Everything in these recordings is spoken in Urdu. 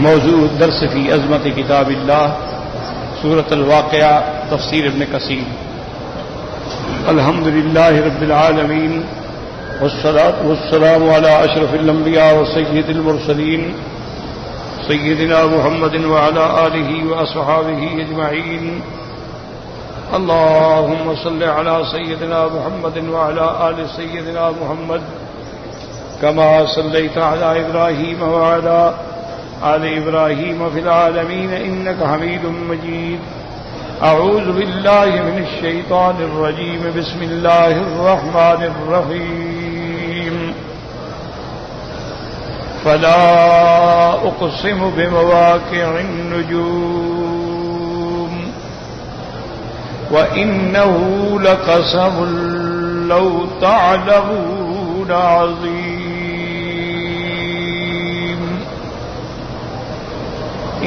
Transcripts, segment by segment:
موضوع الدرس فی عظمت کتاب اللہ سورۃ الواقعہ تفسیر ابن کثیر۔ الحمد للہ رب العالمین والصلاة والسلام علی اشرف الانبیاء وسید المرسلین سیدنا محمد وعلی آلہ واصحابہ اجمعین۔ اللہم صل علی سیدنا محمد وعلی آل سیدنا محمد کما صلیت علی ابراہیم وعلی آل ابراہیم فی العالمین انک حمید مجید۔ اعوذ باللہ من الشیطان الرجیم، بسم اللہ الرحمن الرحیم۔ فلا اقسم بمواقع النجوم وانہ لقسم لو تعلمون عظیم۔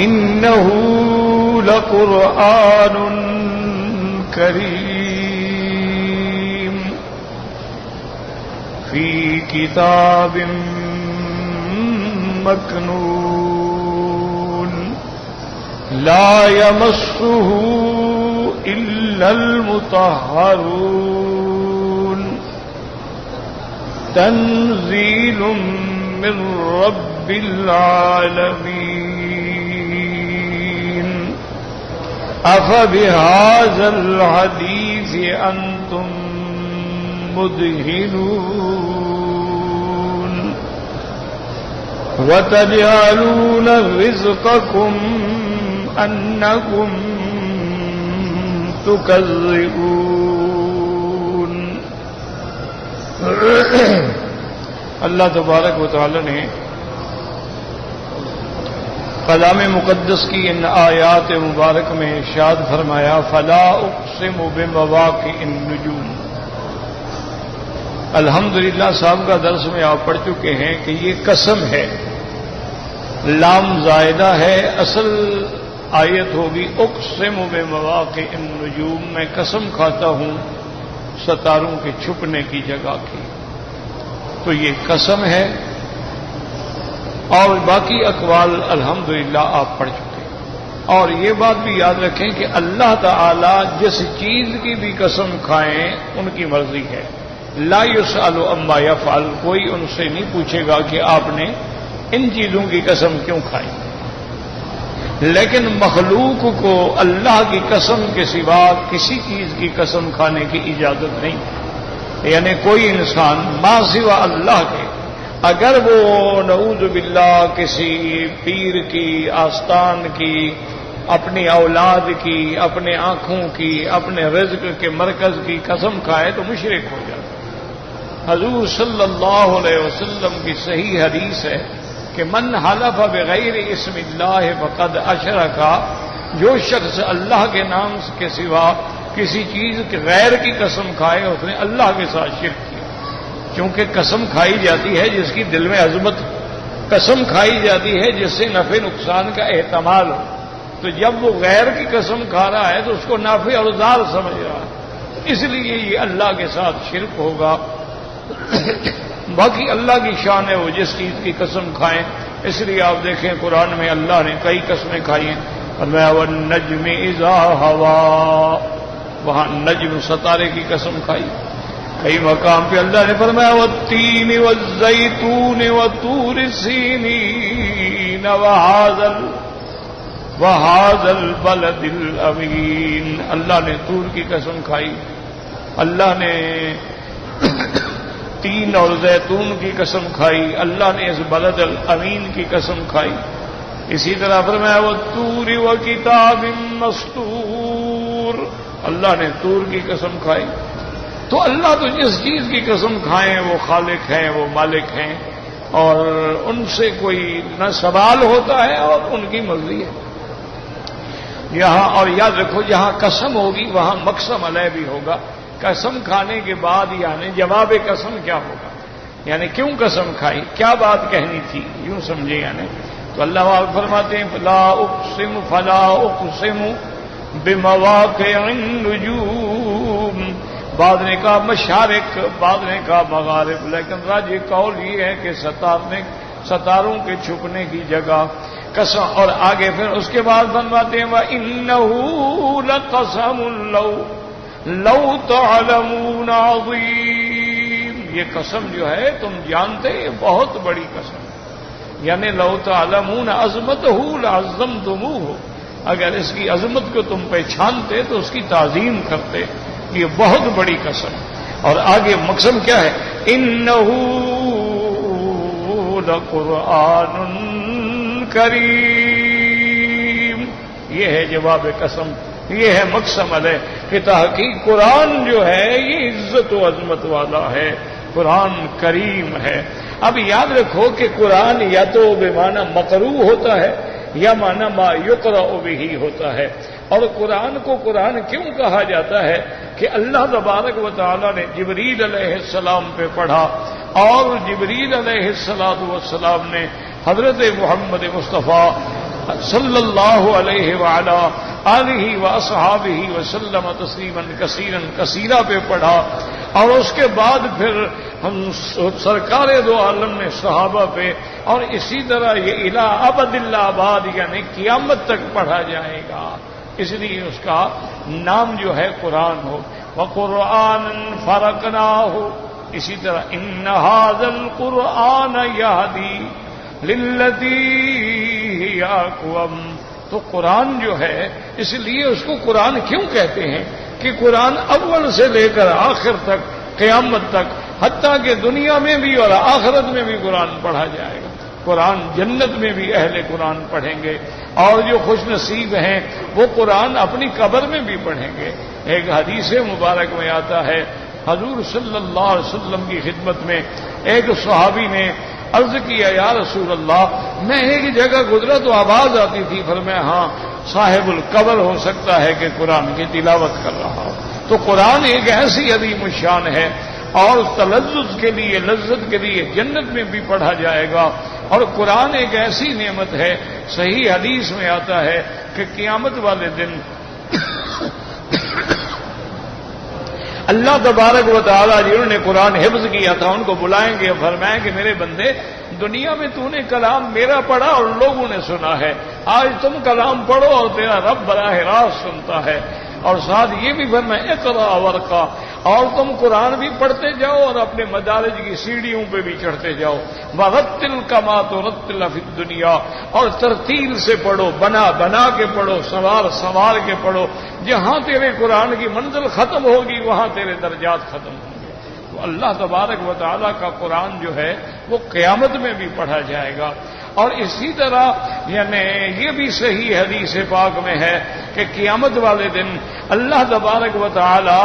إنه لقرآن كريم في كتاب مكنون لا يمسه إلا المطهرون تنزيل من رب العالمين۔ أفبهذا الحديث أنتم مدهنون وتجعلون رزقكم أنكم تكذبون۔ اللہ تبارک و تعالی نے کلام مقدس کی ان آیات مبارک میں ارشاد فرمایا فلا اقسم بمواقع النجوم۔ الحمدللہ صاحب کا درس میں آپ پڑھ چکے ہیں کہ یہ قسم ہے، لام زائدہ ہے، اصل آیت ہوگی اقسم بمواقع النجوم، میں قسم کھاتا ہوں ستاروں کے چھپنے کی جگہ کی۔ تو یہ قسم ہے، اور باقی اقوال الحمدللہ آپ پڑھ چکے ہیں۔ اور یہ بات بھی یاد رکھیں کہ اللہ تعالی جس چیز کی بھی قسم کھائیں ان کی مرضی ہے، لا یسأل عما یفعل، کوئی ان سے نہیں پوچھے گا کہ آپ نے ان چیزوں کی قسم کیوں کھائی۔ لیکن مخلوق کو اللہ کی قسم کے سوا کسی چیز کی قسم کھانے کی اجازت نہیں، یعنی کوئی انسان ما سوا اللہ کے اگر وہ نعوذ باللہ کسی پیر کی، آستان کی، اپنی اولاد کی، اپنے آنکھوں کی، اپنے رزق کے مرکز کی قسم کھائے تو مشرک ہو جاتا ہے۔ حضور صلی اللہ علیہ وسلم کی صحیح حدیث ہے کہ من حلف بغیر اسم اللہ فقد اشرک، جو شخص اللہ کے نام کے سوا کسی چیز کے غیر کی قسم کھائے اس نے اللہ کے ساتھ شرک کیا۔ کیونکہ قسم کھائی جاتی ہے جس کی دل میں عظمت، قسم کھائی جاتی ہے جس سے نفع نقصان کا احتمال ہو۔ تو جب وہ غیر کی قسم کھا رہا ہے تو اس کو نافع اور ضار سمجھ رہا ہے، اس لیے یہ اللہ کے ساتھ شرک ہوگا۔ باقی اللہ کی شان ہے وہ جس چیز کی قسم کھائیں، اس لیے آپ دیکھیں قرآن میں اللہ نے کئی قسمیں کھائی ہیں۔ فرمایا والنجم اذا ہوا، وہاں نجم ستارے کی قسم کھائی۔ کئی مقام پہ اللہ نے فرمایا والتین والزیتون وطور سینین وہذا البلد الامین۔ اللہ نے طور کی قسم کھائی، اللہ نے تین اور زیتون کی قسم کھائی، اللہ نے اس بلد الامین کی قسم کھائی۔ اسی طرح فرمایا والطور وکتاب مسطور، اللہ نے طور کی قسم کھائی۔ تو اللہ تو جس چیز کی قسم کھائیں وہ خالق ہیں، وہ مالک ہیں، اور ان سے کوئی نہ سوال ہوتا ہے اور ان کی مرضی ہے۔ یہاں اور یاد رکھو جہاں قسم ہوگی وہاں مقسم علیہ بھی ہوگا۔ قسم کھانے کے بعد یعنی جواب قسم کیا ہوگا، یعنی کیوں قسم کھائی، کیا بات کہنی تھی، یوں سمجھے یعنی۔ تو اللہ فرماتے ہیں فلا اقسم بمواقع النجوم، بعد نے کہا مشارق، بعد نے کہا مغارب، لیکن راجح قول یہ ہے کہ ستاروں کے چھپنے کی جگہ قسم. اور آگے پھر اس کے بعد فرماتے ہیں وَإِنَّهُ لَقَسَمٌ لَوْ تَعْلَمُونَ عَظِيمٌ. یہ قسم جو ہے تم جانتے یہ بہت بڑی قسم، یعنی لو تعلمون عظمتہ لعظمتموہ، اگر اس کی عظمت کو تم پہچانتے تو اس کی تعظیم کرتے. یہ بہت بڑی قسم. اور آگے مقسم کیا ہے؟ انہ لقرآن کریم. یہ ہے جواب قسم، یہ ہے مقسم علیہ کہ تحقیق قرآن جو ہے یہ عزت و عظمت والا ہے، قرآن کریم ہے. اب یاد رکھو کہ قرآن یا تو بمعنی مقروء ہوتا ہے یا معنی ما یقرأ بہ ہوتا ہے. اور قرآن کو قرآن کیوں کہا جاتا ہے کہ اللہ تبارک و تعالی نے جبریل علیہ السلام پہ پڑھا، اور جبریل علیہ السلام نے حضرت محمد مصطفیٰ صلی اللہ علیہ وعلا آلہ واصحابہ وسلم تسلیما کثیرا کثیرا پہ پڑھا. اور اس کے بعد پھر ہم سرکار دو عالم نے صحابہ پہ، اور اسی طرح یہ الہ ابد الآباد یعنی قیامت تک پڑھا جائے گا. اس لیے اس کا نام جو ہے قرآن ہو. وَقُرْآنًا فَرَقْنَاهُ. اسی طرح إِنَّ هَذَا الْقُرْآنَ يَهْدِي لِلَّتِي هِيَ أَقْوَمُ. تو قرآن جو ہے اس لیے اس کو قرآن کیوں کہتے ہیں کہ قرآن اول سے لے کر آخر تک قیامت تک، حتیٰ کہ دنیا میں بھی اور آخرت میں بھی قرآن پڑھا جائے گا. قرآن جنت میں بھی اہل قرآن پڑھیں گے، اور جو خوش نصیب ہیں وہ قرآن اپنی قبر میں بھی پڑھیں گے. ایک حدیث مبارک میں آتا ہے حضور صلی اللہ علیہ وسلم کی خدمت میں ایک صحابی نے عرض کیا یا رسول اللہ میں ایک جگہ گزرا تو آواز آتی تھی، فرمایا ہاں صاحب القبر ہو سکتا ہے کہ قرآن کی تلاوت کر رہا ہو. تو قرآن ایک ایسی عظیم الشان ہے، اور تلذذ کے لیے لذت کے لیے جنت میں بھی پڑھا جائے گا. اور قرآن ایک ایسی نعمت ہے، صحیح حدیث میں آتا ہے کہ قیامت والے دن اللہ تبارک و تعالیٰ جنہوں نے قرآن حفظ کیا تھا ان کو بلائیں گے اور فرمائیں کہ میرے بندے دنیا میں تو نے کلام میرا پڑھا اور لوگوں نے سنا ہے، آج تم کلام پڑھو اور تیرا رب براہ راست سنتا ہے. اور ساتھ یہ بھی فرمایا اقرأ ورقا، اور تم قرآن بھی پڑھتے جاؤ اور اپنے مدارج کی سیڑھیوں پہ بھی چڑھتے جاؤ. وَرَتِّلْ كَمَا تُرَتِّلُ فِي الدُّنْيَا، اور ترتیل سے پڑھو، بنا بنا کے پڑھو، سوار کے پڑھو. جہاں تیرے قرآن کی منزل ختم ہوگی وہاں تیرے درجات ختم ہوں گے. تو اللہ تبارک و تعالیٰ کا قرآن جو ہے وہ قیامت میں بھی پڑھا جائے گا. اور اسی طرح یعنی یہ بھی صحیح حدیث پاک میں ہے کہ قیامت والے دن اللہ تبارک و تعالی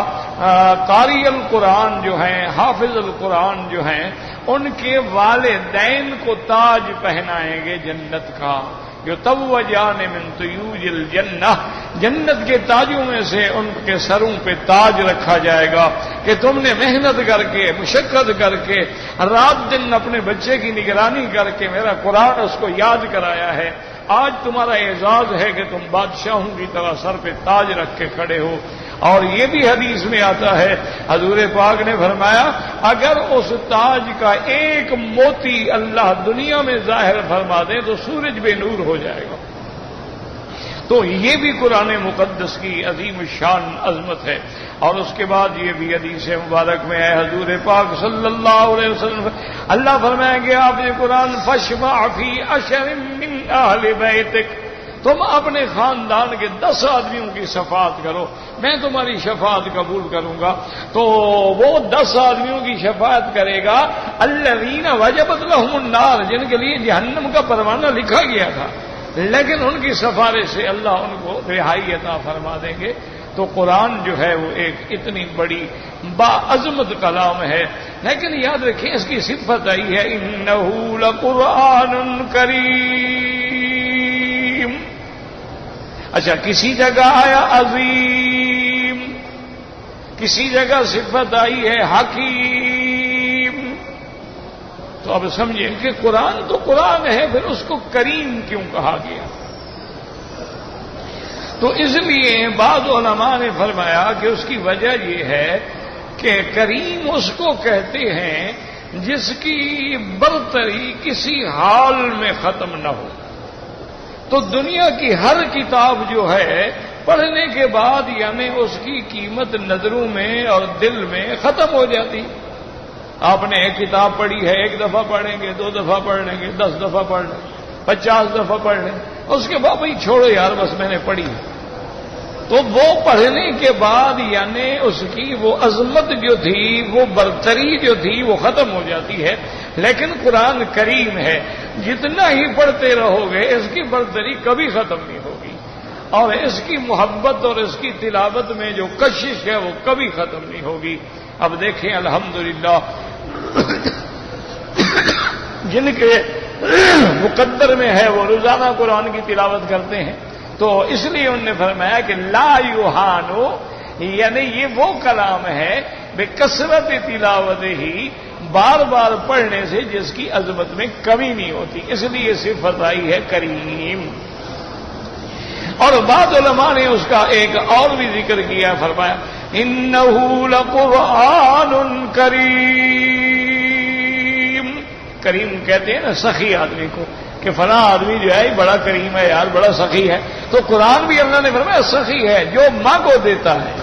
قاری القرآن جو ہیں، حافظ القرآن جو ہیں، ان کے والدین کو تاج پہنائیں گے جنت کا. یتوجان من طیوج الجنہ، جنت کے تاجوں میں سے ان کے سروں پہ تاج رکھا جائے گا کہ تم نے محنت کر کے مشقت کر کے رات دن اپنے بچے کی نگرانی کر کے میرا قرآن اس کو یاد کرایا ہے. آج تمہارا اعزاز ہے کہ تم بادشاہوں کی طرح سر پہ تاج رکھ کے کھڑے ہو. اور یہ بھی حدیث میں آتا ہے حضور پاک نے فرمایا اگر اس تاج کا ایک موتی اللہ دنیا میں ظاہر فرما دے تو سورج بے نور ہو جائے گا. تو یہ بھی قرآن مقدس کی عظیم شان عظمت ہے. اور اس کے بعد یہ بھی حدیث مبارک میں ہے حضور پاک صلی اللہ علیہ وسلم اللہ فرمائیں گے آپ یہ قرآن فاشفع فی عشر من اہل بیتک، تم اپنے خاندان کے 10 آدمیوں کی شفاعت کرو، میں تمہاری شفاعت قبول کروں گا. تو وہ 10 آدمیوں کی شفاعت کرے گا الذین وجبت لہم النار، جن کے لیے جہنم کا پروانہ لکھا گیا تھا، لیکن ان کی سفارش سے اللہ ان کو رہائی عطا فرما دیں گے. تو قرآن جو ہے وہ ایک اتنی بڑی باعظمت کلام ہے. لیکن یاد رکھیں اس کی صفت آئی ہے انہ لقرآن کریم. اچھا کسی جگہ آیا عظیم، کسی جگہ صفت آئی ہے حکیم. تو اب سمجھیں کہ قرآن تو قرآن ہے، پھر اس کو کریم کیوں کہا گیا؟ تو اس لیے بعض علماء نے فرمایا کہ اس کی وجہ یہ ہے کہ کریم اس کو کہتے ہیں جس کی برتری کسی حال میں ختم نہ ہو. تو دنیا کی ہر کتاب جو ہے پڑھنے کے بعد یعنی اس کی قیمت نظروں میں اور دل میں ختم ہو جاتی. آپ نے ایک کتاب پڑھی ہے، ایک دفعہ پڑھیں گے، 2 دفعہ پڑھ لیں گے، 10 دفعہ پڑھ لیں گے، 50 دفعہ پڑھ لیں، اس کے بعد بھائی چھوڑو یار بس میں نے پڑھی. تو وہ پڑھنے کے بعد یعنی اس کی وہ عظمت جو تھی، وہ برتری جو تھی وہ ختم ہو جاتی ہے. لیکن قرآن کریم ہے، جتنا ہی پڑھتے رہو گے اس کی برتری کبھی ختم نہیں ہوگی، اور اس کی محبت اور اس کی تلاوت میں جو کشش ہے وہ کبھی ختم نہیں ہوگی. اب دیکھیں الحمدللہ جن کے مقدر میں ہے وہ روزانہ قرآن کی تلاوت کرتے ہیں، تو اس لیے انہوں نے فرمایا کہ لا یوہانو، یعنی یہ وہ کلام ہے بے کثرت تلاوت ہی، بار بار پڑھنے سے جس کی عظمت میں کمی نہیں ہوتی، اس لیے صفت آئی ہے کریم. اور بعض علماء نے اس کا ایک اور بھی ذکر کیا، فرمایا انہ لقرآن کریم. کریم کہتے ہیں نا سخی آدمی کو، کہ فلاں آدمی جو ہے بڑا کریم ہے یار، بڑا سخی ہے. تو قرآن بھی اللہ نے فرمایا سخی ہے، جو مانگو دیتا ہے.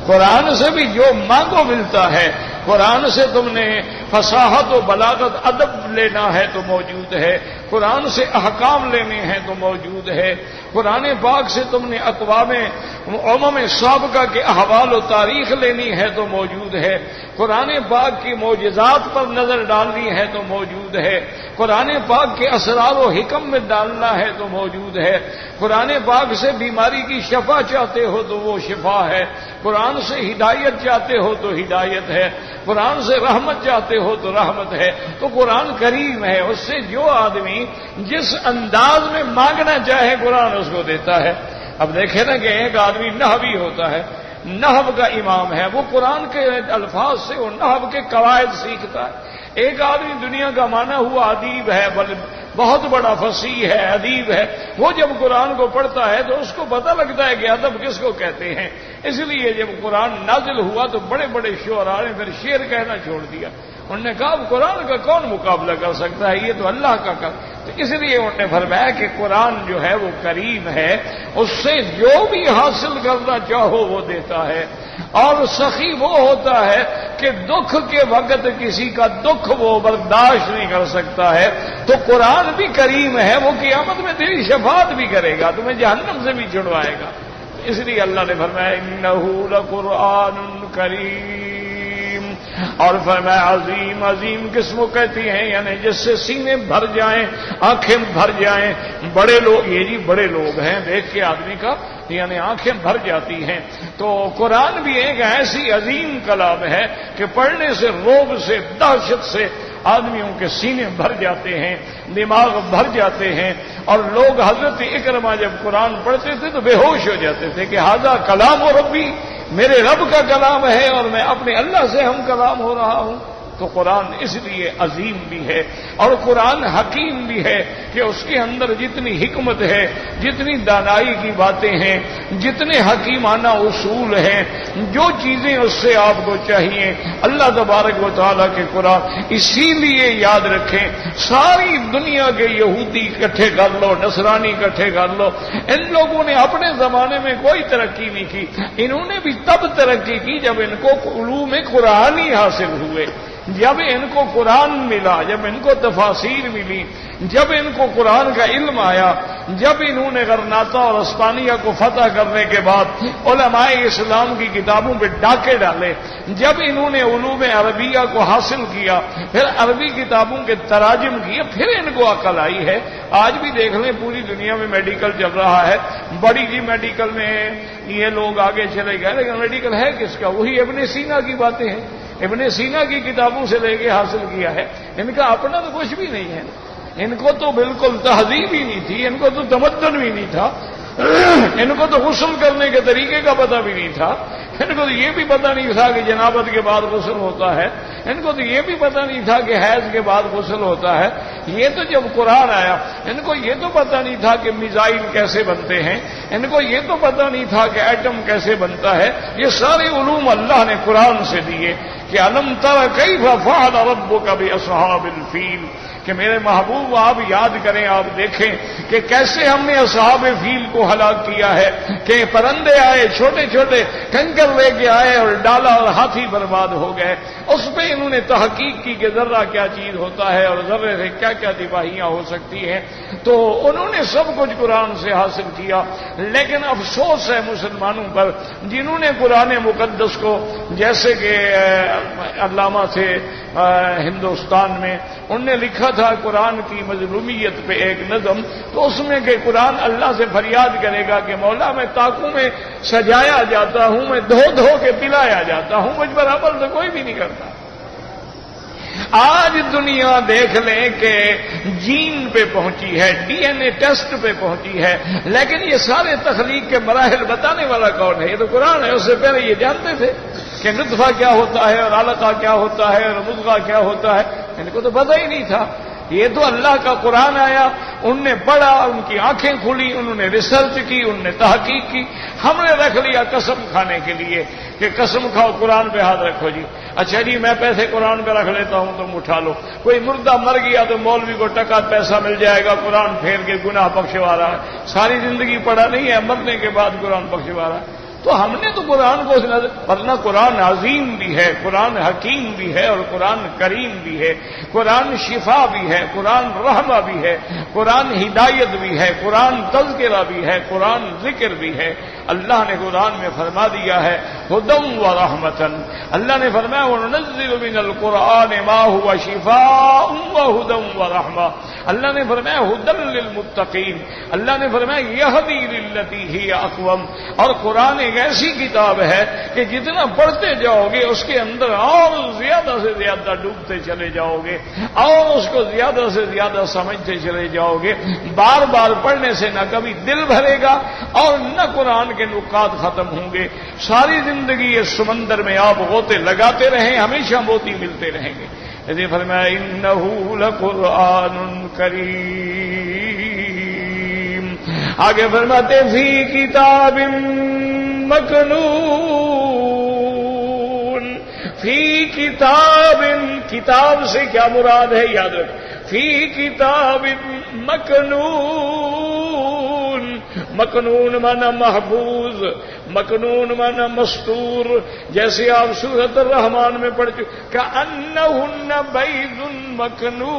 قرآن سے بھی جو مانگو ملتا ہے. قرآن سے تم نے فصاحت و بلاغت ادب لینا ہے تو موجود ہے، قرآن سے احکام لینے ہیں تو موجود ہے. قرآن پاک سے تم نے اقوام سابقہ کے احوال و تاریخ لینی ہے تو موجود ہے. قرآن پاک کی معجزات پر نظر ڈالنی ہے تو موجود ہے. قرآن پاک کے اسرار و حکم میں ڈالنا ہے تو موجود ہے. قرآن پاک سے بیماری کی شفا چاہتے ہو تو وہ شفا ہے. قرآن سے ہدایت چاہتے ہو تو ہدایت ہے. قرآن سے رحمت چاہتے ہو تو رحمت ہے. تو قرآن کریم ہے، اس سے جو آدمی جس انداز میں مانگنا چاہے قرآن اس کو دیتا ہے. اب دیکھیں نا کہ ایک آدمی نحوی ہوتا ہے، نحو کا امام ہے، وہ قرآن کے الفاظ سے وہ نحو کے قواعد سیکھتا ہے. ایک آدمی دنیا کا مانا ہوا ادیب ہے، بہت بڑا فصیح ہے، ادیب ہے، وہ جب قرآن کو پڑھتا ہے تو اس کو پتہ لگتا ہے کہ ادب کس کو کہتے ہیں. اس لیے جب قرآن نازل ہوا تو بڑے بڑے شعراء نے پھر شعر کہنا چھوڑ دیا. انہوں نے کہا اب قرآن کا کون مقابلہ کر سکتا ہے، یہ تو اللہ کا کر. تو اس لیے انہوں نے فرمایا کہ قرآن جو ہے وہ کریم ہے، اس سے جو بھی حاصل کرنا چاہو وہ دیتا ہے. اور سخی وہ ہوتا ہے کہ دکھ کے وقت کسی کا دکھ وہ برداشت نہیں کر سکتا ہے. تو قرآن بھی کریم ہے، وہ قیامت میں تیری شفاعت بھی کرے گا، تمہیں جہنم سے بھی چھڑوائے گا. اس لیے اللہ نے فرمایا انہ لقرآن کریم. اور فرمایا عظیم. عظیم کس کو کہتی ہیں؟ یعنی جس سے سینے بھر جائیں، آنکھیں بھر جائیں. بڑے لوگ، یہ جی بڑے لوگ ہیں، دیکھ کے آدمی کا یعنی آنکھیں بھر جاتی ہیں. تو قرآن بھی ایک ایسی عظیم کلام ہے کہ پڑھنے سے رعب سے، دہشت سے آدمیوں کے سینے بھر جاتے ہیں، دماغ بھر جاتے ہیں. اور لوگ حضرت اکرمہ جب قرآن پڑھتے تھے تو بے ہوش ہو جاتے تھے کہ ھذا کلام ربی، میرے رب کا کلام ہے اور میں اپنے اللہ سے ہم کلام ہو رہا ہوں. تو قرآن اس لیے عظیم بھی ہے اور قرآن حکیم بھی ہے کہ اس کے اندر جتنی حکمت ہے، جتنی دانائی کی باتیں ہیں، جتنے حکیمانہ اصول ہیں، جو چیزیں اس سے آپ کو چاہیے اللہ تبارک و تعالیٰ کے قرآن. اسی لیے یاد رکھیں، ساری دنیا کے یہودی اکٹھے کر لو، نصرانی اکٹھے کر لو، ان لوگوں نے اپنے زمانے میں کوئی ترقی نہیں کی. انہوں نے بھی تب ترقی کی جب ان کو علوم قرآنی حاصل ہوئے، جب ان کو قرآن ملا، جب ان کو تفاسیر ملی، جب ان کو قرآن کا علم آیا، جب انہوں نے غرناطہ اور اسپانیہ کو فتح کرنے کے بعد علماء اسلام کی کتابوں پہ ڈاکے ڈالے، جب انہوں نے علوم عربیہ کو حاصل کیا، پھر عربی کتابوں کے تراجم کیے، پھر ان کو عقل آئی ہے. آج بھی دیکھ لیں پوری دنیا میں میڈیکل چل رہا ہے، بڑی جی میڈیکل میں یہ لوگ آگے چلے گئے، لیکن میڈیکل ہے کس کا؟ وہی ابن سینا کی باتیں ہیں، ابن سینا کی کتابوں سے لے کے حاصل کیا ہے. ان کا اپنا تو کچھ بھی نہیں ہے، ان کو تو بالکل تہذیب ہی نہیں تھی، ان کو تو تمدن بھی نہیں تھا، ان کو تو غسل کرنے کے طریقے کا پتہ بھی نہیں تھا، ان کو تو یہ بھی پتہ نہیں تھا کہ جنابت کے بعد غسل ہوتا ہے، ان کو تو یہ بھی پتہ نہیں تھا کہ حیض کے بعد غسل ہوتا ہے. یہ تو جب قرآن آیا ان کو یہ تو پتہ نہیں تھا کہ میزائل کیسے بنتے ہیں، ان کو یہ تو پتہ نہیں تھا کہ ایٹم کیسے بنتا ہے. یہ سارے علوم اللہ نے قرآن سے دیے کہ الم تر کیف فعل ربک باصحاب الفیل، کہ میرے محبوب آپ یاد کریں، آپ دیکھیں کہ کیسے ہم نے اصحاب فیل کو ہلاک کیا ہے. کہ پرندے آئے چھوٹے چھوٹے کنکر لے کے آئے اور ڈالا اور ہاتھی برباد ہو گئے. اس پہ انہوں نے تحقیق کی کہ ذرہ کیا چیز ہوتا ہے اور ذرے سے کیا کیا تباہیاں ہو سکتی ہیں. تو انہوں نے سب کچھ قرآن سے حاصل کیا. لیکن افسوس ہے مسلمانوں پر جنہوں نے قرآن مقدس کو، جیسے کہ علامہ تھے ہندوستان میں، انہوں نے لکھا تھا قرآن کی مظلومیت پہ ایک نظم، تو اس میں کہ قرآن اللہ سے فریاد کرے گا کہ مولا میں طاقوں میں سجایا جاتا ہوں، میں دھو دھو کے پلایا جاتا ہوں، مجھ پر عمل تو کوئی بھی نہیں کرتا. آج دنیا دیکھ لیں کہ جین پہ پہنچی ہے، ڈی این اے ٹیسٹ پہ پہنچی ہے، لیکن یہ سارے تخلیق کے مراحل بتانے والا کون ہے؟ یہ تو قرآن ہے. اس سے پہلے یہ جانتے تھے کہ نطفہ کیا ہوتا ہے اور علقہ کیا ہوتا ہے اور مضغہ کیا ہوتا ہے، ان کو تو پتہ ہی نہیں تھا. یہ تو اللہ کا قرآن آیا، ان نے پڑھا، ان کی آنکھیں کھلی، انہوں نے ریسرچ کی، انہوں نے تحقیق کی. ہم نے رکھ لیا قسم کھانے کے لیے کہ قسم کھاؤ قرآن پہ ہاتھ رکھو جی. اچھا جی میں پیسے قرآن پہ رکھ لیتا ہوں تم اٹھا لو. کوئی مردہ مر گیا تو مولوی کو ٹکا پیسہ مل جائے گا، قرآن پھیر کے گناہ بخشوا رہا ہے. ساری زندگی پڑھا نہیں ہے، مرنے کے بعد قرآن بخشوا رہا ہے. تو ہم نے تو قرآن کو ورنہ قرآن عظیم بھی ہے، قرآن حکیم بھی ہے اور قرآن کریم بھی ہے، قرآن شفا بھی ہے، قرآن رحمہ بھی ہے، قرآن ہدایت بھی ہے، قرآن تذکرہ بھی ہے، قرآن ذکر بھی ہے. اللہ نے قرآن میں فرما دیا ہے ہدی و رحمتن. اللہ نے فرمایا وَنُنَزِّلُ مِنَ الْقُرْآنِ مَا هُوَ شِفَاءٌ وَهُدًى وَرَحْمَةٌ. اللہ نے فرمایا ہدی للمتقین. اللہ نے فرمایا یہدی للتی ہی اقوم. اور قرآن ایک ایسی کتاب ہے کہ جتنا پڑھتے جاؤ گے اس کے اندر اور زیادہ سے زیادہ ڈوبتے چلے جاؤ گے اور اس کو زیادہ سے زیادہ سمجھتے چلے جاؤ گے. بار بار پڑھنے سے نہ کبھی دل بھرے گا اور نہ قرآن کے نکات ختم ہوں گے. ساری زندگی اس سمندر میں آپ غوطے لگاتے رہیں، ہمیشہ موتی ملتے رہیں گے. اسے فرمایا انہ لقرآن کریم. آگے فرماتے فی کتاب مکنون. فی کتاب، کتاب سے کیا مراد ہے یاد رکھ. فی کتاب مکنون. مکنون مانا محفوظ، مکنون مانا مستور. جیسے آپ سورۃ الرحمن میں پڑھ چکے کأنہن بیض مکنون،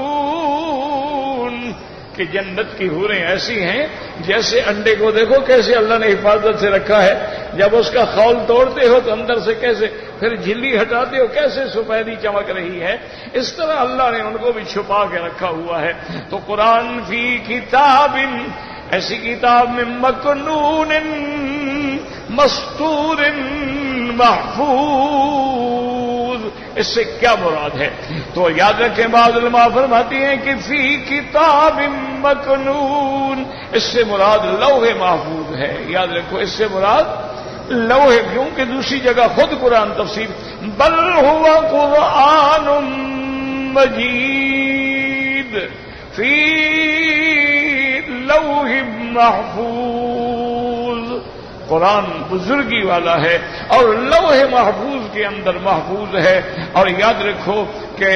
کہ جنت کی حوریں ایسی ہیں جیسے انڈے کو دیکھو کیسے اللہ نے حفاظت سے رکھا ہے. جب اس کا خول توڑتے ہو تو اندر سے کیسے، پھر جھلی ہٹاتے ہو کیسے سفیدی چمک رہی ہے. اس طرح اللہ نے ان کو بھی چھپا کے رکھا ہوا ہے. تو قرآن فی کتاب، ایسی کتاب میں مکنون مستور محفوظ. اس سے کیا مراد ہے؟ تو یاد رکھیں بعض علماء فرماتی ہیں کہ فی کتاب مکنون، اس سے مراد لوح محفوظ ہے. یاد رکھو اس سے مراد لوح، کیونکہ دوسری جگہ خود قرآن تفسیر بل هو قرآن مجید فی لوح محفوظ. قرآن بزرگی والا ہے اور لوح محفوظ کے اندر محفوظ ہے. اور یاد رکھو کہ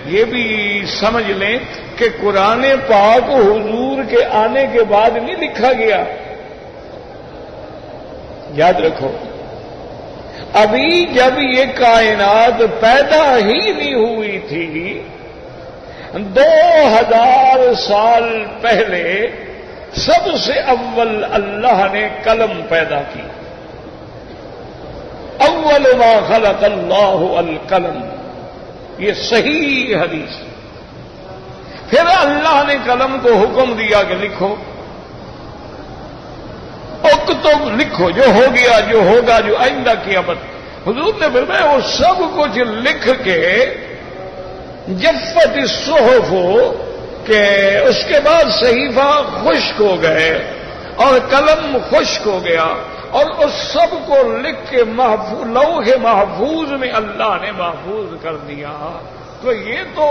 یہ بھی سمجھ لیں کہ قرآن پاک حضور کے آنے کے بعد نہیں لکھا گیا. یاد رکھو ابھی جب یہ کائنات پیدا ہی نہیں ہوئی تھی، 2000 سال پہلے سب سے اول اللہ نے قلم پیدا کی. اول ما خلق اللہ القلم، یہ صحیح حدیث. پھر اللہ نے قلم کو حکم دیا کہ لکھو، اکتب، لکھو جو ہو گیا، جو ہوگا، جو آئندہ قیامت. حضور نے فرمایا وہ سب کچھ لکھ کے جفت الصحف، کہ اس کے بعد صحیفہ خشک ہو گئے اور قلم خشک ہو گیا اور اس سب کو لکھ کے لوح محفوظ میں اللہ نے محفوظ کر دیا. تو یہ تو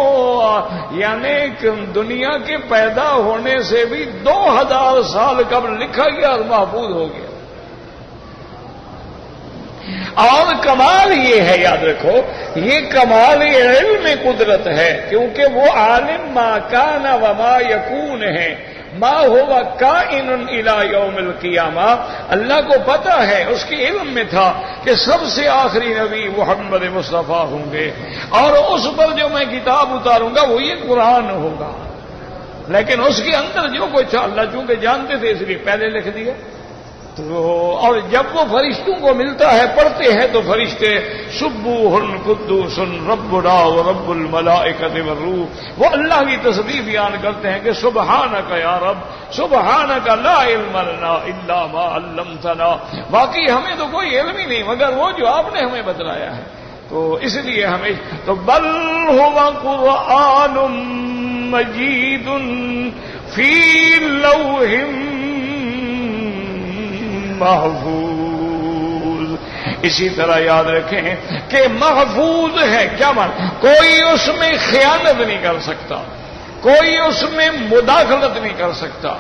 یعنی دنیا کے پیدا ہونے سے بھی 2000 سال قبل لکھا گیا اور محفوظ ہو گیا. اور کمال یہ ہے، یاد رکھو، یہ کمال علم قدرت ہے، کیونکہ وہ عالم ما کان وما یکون ہے، ما ہوا کائن الی یوم القیامہ. اللہ کو پتا ہے، اس کے علم میں تھا کہ سب سے آخری نبی محمد مصطفیٰ ہوں گے، اور اس پر جو میں کتاب اتاروں گا وہ یہ قرآن ہوگا. لیکن اس کے اندر جو کچھ اللہ چونکہ جانتے تھے اس لیے پہلے لکھ دیا. تو اور جب وہ فرشتوں کو ملتا ہے، پڑھتے ہیں تو فرشتے سبوح قدوس ربنا ورب الملائکۃ والروح، وہ اللہ کی تسبیح بیان کرتے ہیں کہ سبحانک یا رب، سبحانک لا علم لنا الا ما علمتنا. واقعی ہمیں تو کوئی علم ہی نہیں مگر وہ جو آپ نے ہمیں بتلایا ہے. تو اس لیے ہمیں تو بل هو قرآن مجید فی لوح محفوظ. اسی طرح یاد رکھیں کہ محفوظ ہے کیا مان، کوئی اس میں خیانت نہیں کر سکتا، کوئی اس میں مداخلت نہیں کر سکتا،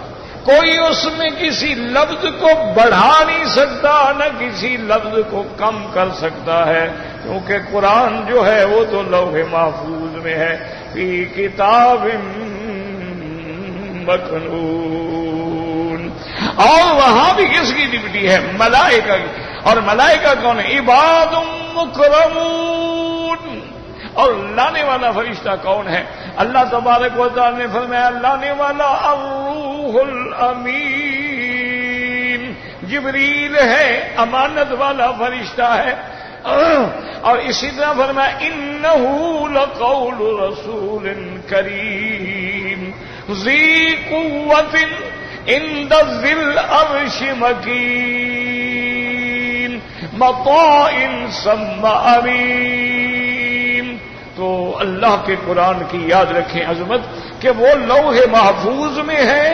کوئی اس میں کسی لفظ کو بڑھا نہیں سکتا، نہ کسی لفظ کو کم کر سکتا ہے، کیونکہ قرآن جو ہے وہ تو لوح محفوظ میں ہے، فی کتاب مکنون. اور وہاں بھی کس کی ڈیوٹی ہے؟ ملائکہ کی. اور ملائکہ کون ہے؟ عباد مکرمون. اور لانے والا فرشتہ کون ہے؟ اللہ تبارک و تعالی نے فرمایا لانے والا الروح الامین جبریل ہے، امانت والا فرشتہ ہے. اور اسی طرح فرمایا انہ لقول رسول کریم ذی قوت عند ذی العرش مکین مطاع ثم امین. تو اللہ کے قرآن کی یاد رکھیں عظمت کہ وہ لوح محفوظ میں ہے،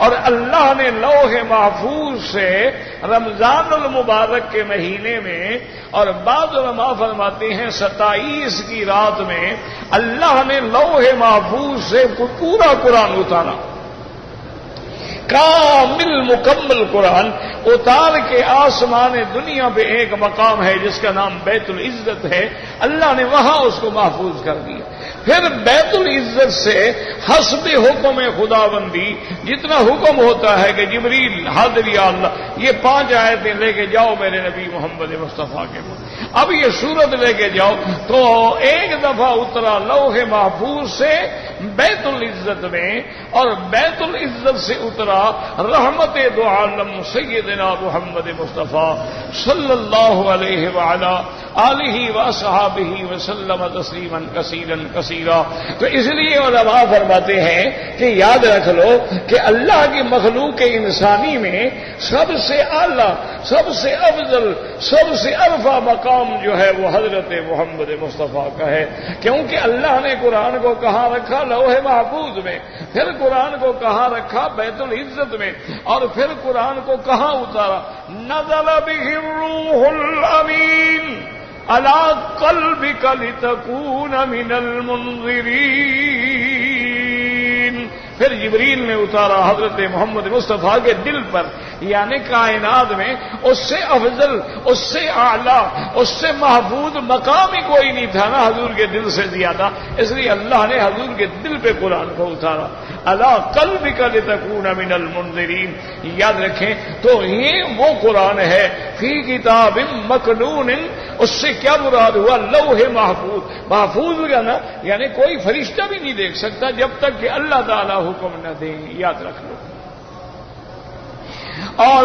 اور اللہ نے لوح محفوظ سے رمضان المبارک کے مہینے میں، اور بعض علماء فرماتے ہیں 27 کی رات میں اللہ نے لوح محفوظ سے پورا قرآن اتارا، کامل مکمل قرآن اتار کے آسمان دنیا پہ ایک مقام ہے جس کا نام بیت العزت ہے، اللہ نے وہاں اس کو محفوظ کر دیا. پھر بیت العزت سے حسب حکم خداوندی جتنا حکم ہوتا ہے کہ جبریل حاضر یا اللہ یہ 5 آیتیں لے کے جاؤ میرے نبی محمد مصطفیٰ کے پاس، اب یہ سورت لے کے جاؤ، تو ایک دفعہ اترا لوح محفوظ سے بیت العزت میں، اور بیت العزت سے اترا رحمت دو عالم سیدنا محمد مصطفیٰ صلی اللہ علیہ وعلا آلہ واصحابہ وسلم تسلیما کثیرا کثیرا. تو اس لیے علماء فرماتے ہیں کہ یاد رکھ لو کہ اللہ کی مخلوق انسانی میں سب سے اعلیٰ، سب سے افضل، سب سے ارفع مقام جو ہے وہ حضرت محمد مصطفیٰ کا ہے، کیونکہ اللہ نے قرآن کو کہاں رکھا؟ لوح محفوظ میں. پھر قرآن کو کہاں رکھا؟ بیت العزت میں. اور پھر قرآن کو کہاں اتارا؟ نزل به الروح الامین علی قلبک لتکون من المنذرین. پھر جبریل نے اتارا حضرت محمد مصطفیٰ کے دل پر، یعنی کائنات میں اس سے افضل، اس سے اعلیٰ، اس سے محفوظ مقام ہی کوئی نہیں تھا نا حضور کے دل سے زیادہ، اس لیے اللہ نے حضور کے دل پہ قرآن کو اتارا. علی قلبک لتکون من المنذرین. یاد رکھیں تو یہ وہ قرآن ہے فی کتاب مکنون. اس سے کیا مراد ہوا؟ لوح محفوظ. محفوظ کا نا یعنی کوئی فرشتہ بھی نہیں دیکھ سکتا جب تک کہ اللہ تعالی حکم نہ دیں. یاد رکھ لو. اور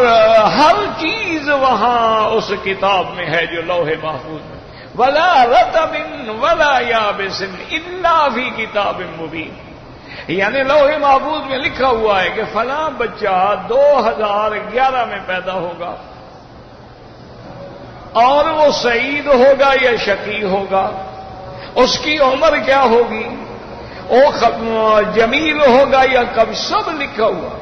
ہر چیز وہاں اس کتاب میں ہے جو لوح محفوظ میں. ولا رطب ولا یابس الا فی کتاب مبین. یعنی لوح محفوظ میں لکھا ہوا ہے کہ فلاں بچہ 2011 میں پیدا ہوگا، اور وہ سعید ہوگا یا شقی ہوگا، اس کی عمر کیا ہوگی، وہ جمیل ہوگا یا کب، سب لکھا ہوا.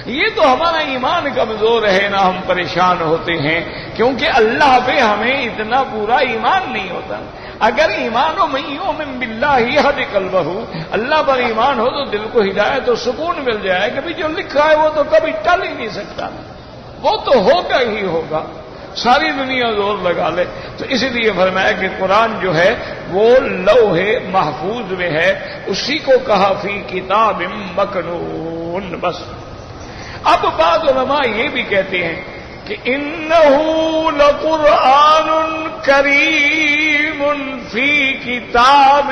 یہ تو ہمارا ایمان کمزور ہے نا، ہم پریشان ہوتے ہیں کیونکہ اللہ پہ ہمیں اتنا پورا ایمان نہیں ہوتا. اگر ایمان و من باللہ یہدی قلبہ، اللہ پر ایمان ہو تو دل کو ہدایت و سکون مل جائے کہ جو لکھا ہے وہ تو کبھی ٹل ہی نہیں سکتا، وہ تو ہوگا ہی ہوگا، ساری دنیا زور لگا لے۔ تو اسی لیے فرمایا کہ قرآن جو ہے وہ لوح محفوظ میں ہے، اسی کو کہا فی کتاب مکنون۔ بس اب بعض علماء یہ بھی کہتے ہیں کہ انہ لقرآن کریم فی کتاب،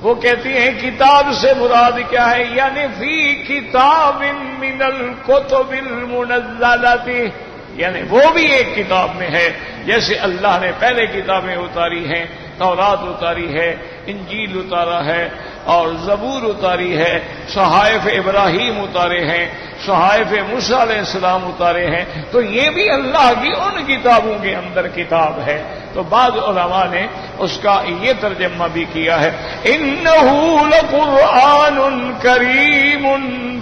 وہ کہتی ہیں کتاب سے مراد کیا ہے، یعنی فی کتاب من الکتب المنزلۃ، یعنی وہ بھی ایک کتاب میں ہے، جیسے اللہ نے پہلے کتابیں اتاری ہیں، تورات اتاری ہے، انجیل اتارا ہے اور زبور اتاری ہے، صحائف ابراہیم اتارے ہیں، صحائف موسیٰ علیہ السلام اتارے ہیں، تو یہ بھی اللہ کی ان کتابوں کے اندر کتاب ہے۔ تو بعض علماء نے اس کا یہ ترجمہ بھی کیا ہے، انہ لقرآن کریم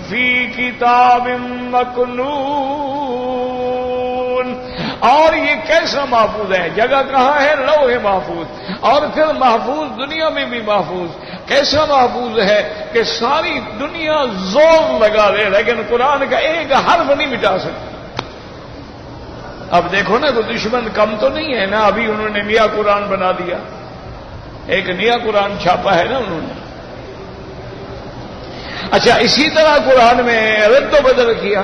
فی کتاب مکنون۔ اور یہ کیسا محفوظ ہے، جگہ کہاں ہے، لوح محفوظ، اور پھر محفوظ دنیا میں بھی محفوظ۔ کیسا محفوظ ہے کہ ساری دنیا زور لگا دے لیکن قرآن کا ایک حرف نہیں مٹا سکتی۔ اب دیکھو نا، تو دشمن کم تو نہیں ہے نا، ابھی انہوں نے نیا قرآن بنا دیا، ایک نیا قرآن چھاپا ہے نا انہوں نے۔ اچھا، اسی طرح قرآن میں رد و بدل کیا،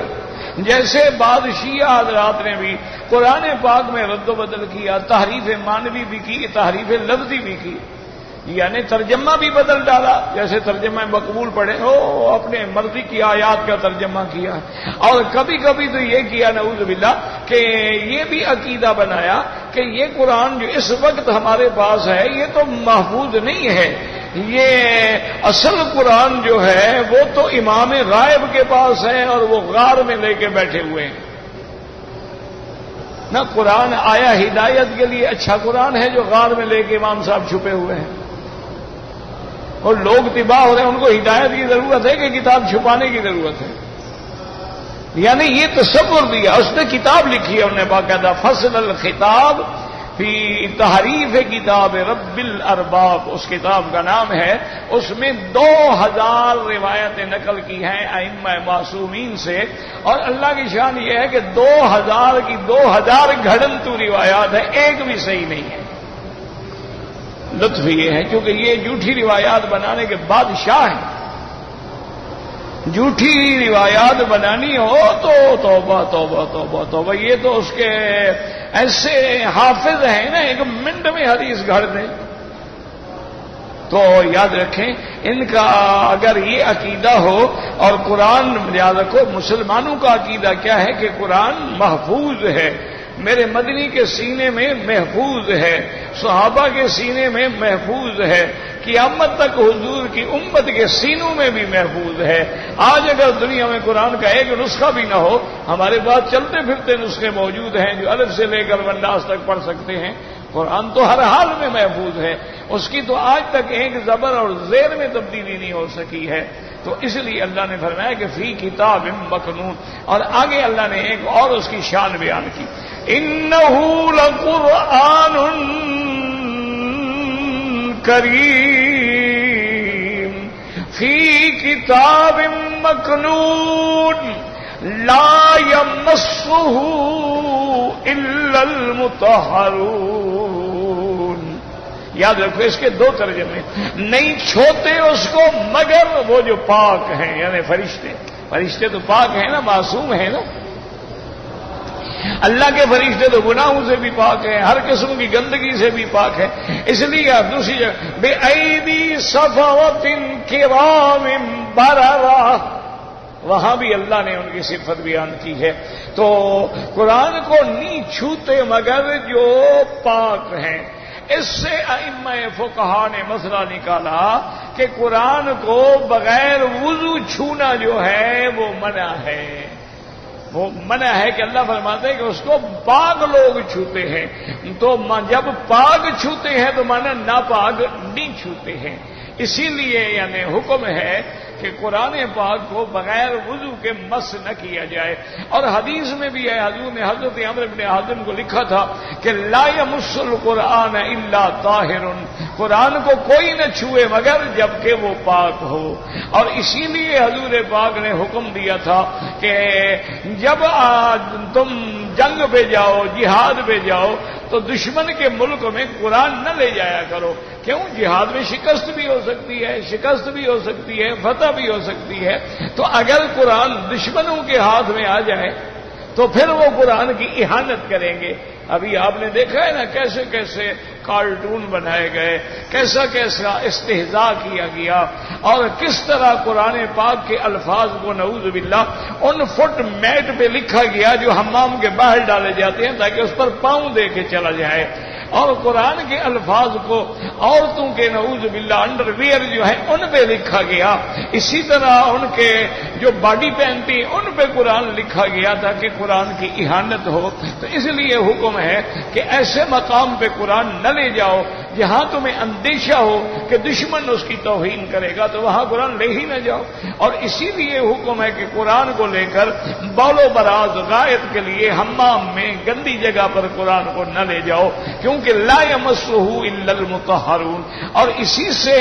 جیسے بعض شیعہ حضرات نے بھی قرآن پاک میں رد و بدل کیا، تحریف معنوی بھی کی، تحریف لفظی بھی کی، یعنی ترجمہ بھی بدل ڈالا، جیسے ترجمہ مقبول پڑھے ہو اپنے مرضی کی آیات کا ترجمہ کیا، اور کبھی کبھی تو یہ کیا نعوذ باللہ کہ یہ بھی عقیدہ بنایا کہ یہ قرآن جو اس وقت ہمارے پاس ہے یہ تو محفوظ نہیں ہے، یہ اصل قرآن جو ہے وہ تو امام غائب کے پاس ہے اور وہ غار میں لے کے بیٹھے ہوئے ہیں نہ۔ قرآن آیا ہدایت کے لیے، اچھا قرآن ہے جو غار میں لے کے امام صاحب چھپے ہوئے ہیں، اور لوگ تباہ ہو رہے ہیں، ان کو ہدایت کی ضرورت ہے کہ کتاب چھپانے کی ضرورت ہے؟ یعنی یہ تصور دیا، اس نے کتاب لکھی ہے، انہوں نے باقاعدہ فصل الخطاب فی تحریف کتاب رب الارباب، اس کتاب کا نام ہے، اس میں 2000 روایتیں نقل کی ہیں ائمہ معصومین سے، اور اللہ کی شان یہ ہے کہ 2000 کی 2000 گھڑنتو روایات ہیں، ایک بھی صحیح نہیں ہے۔ لطف یہ ہے کیونکہ یہ جھوٹی روایات بنانے کے بادشاہ ہیں، جھوٹی روایات بنانی ہو تو توبہ توبہ توبہ توبہ، یہ تو اس کے ایسے حافظ ہیں نا، ایک منٹ میں حدیث گھڑ دیں۔ تو یاد رکھیں، ان کا اگر یہ عقیدہ ہو، اور قرآن یاد رکھو مسلمانوں کا عقیدہ کیا ہے کہ قرآن محفوظ ہے، میرے مدنی کے سینے میں محفوظ ہے، صحابہ کے سینے میں محفوظ ہے، قیامت تک حضور کی امت کے سینوں میں بھی محفوظ ہے۔ آج اگر دنیا میں قرآن کا ایک نسخہ بھی نہ ہو، ہمارے پاس چلتے پھرتے نسخے موجود ہیں جو الف سے لے کر والناس تک پڑھ سکتے ہیں، قرآن تو ہر حال میں محفوظ ہے، اس کی تو آج تک ایک زبر اور زیر میں تبدیلی نہیں ہو سکی ہے۔ تو اس لیے اللہ نے فرمایا کہ فی کتاب مکنون، اور آگے اللہ نے ایک اور اس کی شان بیان کی، انہ لقرآن کریم فی کتاب مکنون لا یمسہ الا المطہرون۔ یاد رکھو اس کے دو ترجمے، نہیں چھوتے اس کو مگر وہ جو پاک ہیں، یعنی فرشتے، فرشتے تو پاک ہیں نا، معصوم ہیں نا، اللہ کے فرشتے تو گناہوں سے بھی پاک ہیں، ہر قسم کی گندگی سے بھی پاک ہے۔ اس لیے آپ دوسری جگہ بِأَيْدِي صَفَوَةٍ كِرَامٍ بَرَرَةٍ، وہاں بھی اللہ نے ان کی صفت بیان کی ہے۔ تو قرآن کو نہیں چھوتے مگر جو پاک ہیں۔ اس سے ائمہ فقہا نے مسئلہ نکالا کہ قرآن کو بغیر وضو چھونا جو ہے وہ منع ہے، وہ منع ہے کہ اللہ فرماتے ہیں کہ اس کو پاک لوگ چھوتے ہیں، تو جب پاک چھوتے ہیں تو مانا ناپاک نہیں چھوتے ہیں۔ اسی لیے یعنی حکم ہے کہ قرآن پاک کو بغیر وضو کے مس نہ کیا جائے. اور حدیث میں بھی ہے، حضور نے حضرت عمرو بن حازم کو لکھا تھا کہ لا یمس القرآن الا طاہر، قرآن کو کوئی نہ چھوئے مگر جبکہ وہ پاک ہو. اور اسی لیے حضور پاک نے حکم دیا تھا کہ جب تم جنگ پہ جاؤ، جہاد پہ جاؤ، تو دشمن کے ملک میں قرآن نہ لے جایا کرو. کیوں؟ جہاد میں شکست بھی ہو سکتی ہے، شکست بھی ہو سکتی ہے، فتح بھی ہو سکتی ہے. تو اگر قرآن دشمنوں کے ہاتھ میں آ جائے تو پھر وہ قرآن کی اہانت کریں گے. ابھی آپ نے دیکھا ہے نا کیسے کیسے کارٹون بنائے گئے، کیسا کیسا استہزاء کیا گیا، اور کس طرح قرآن پاک کے الفاظ کو نعوذ باللہ ان فٹ میٹ پہ لکھا گیا جو حمام کے باہر ڈالے جاتے ہیں تاکہ اس پر پاؤں دے کے چلا جائے. اور قرآن کے الفاظ کو عورتوں کے نعوذ باللہ انڈر ویئر جو ہے ان پہ لکھا گیا. اسی طرح ان کے جو باڈی پہنتی ان پہ قرآن لکھا گیا تاکہ قرآن کی اہانت ہو. تو اس لیے حکم ہے کہ ایسے مقام پہ قرآن نہ لے جاؤ جہاں تمہیں اندیشہ ہو کہ دشمن اس کی توہین کرے گا، تو وہاں قرآن لے ہی نہ جاؤ. اور اسی لیے حکم ہے کہ قرآن کو لے کر بول و براز غائط کے لیے حمام میں گندی جگہ پر قرآن کو نہ لے جاؤ، کیونکہ لا یمسہ الا المطہرون. اور اسی سے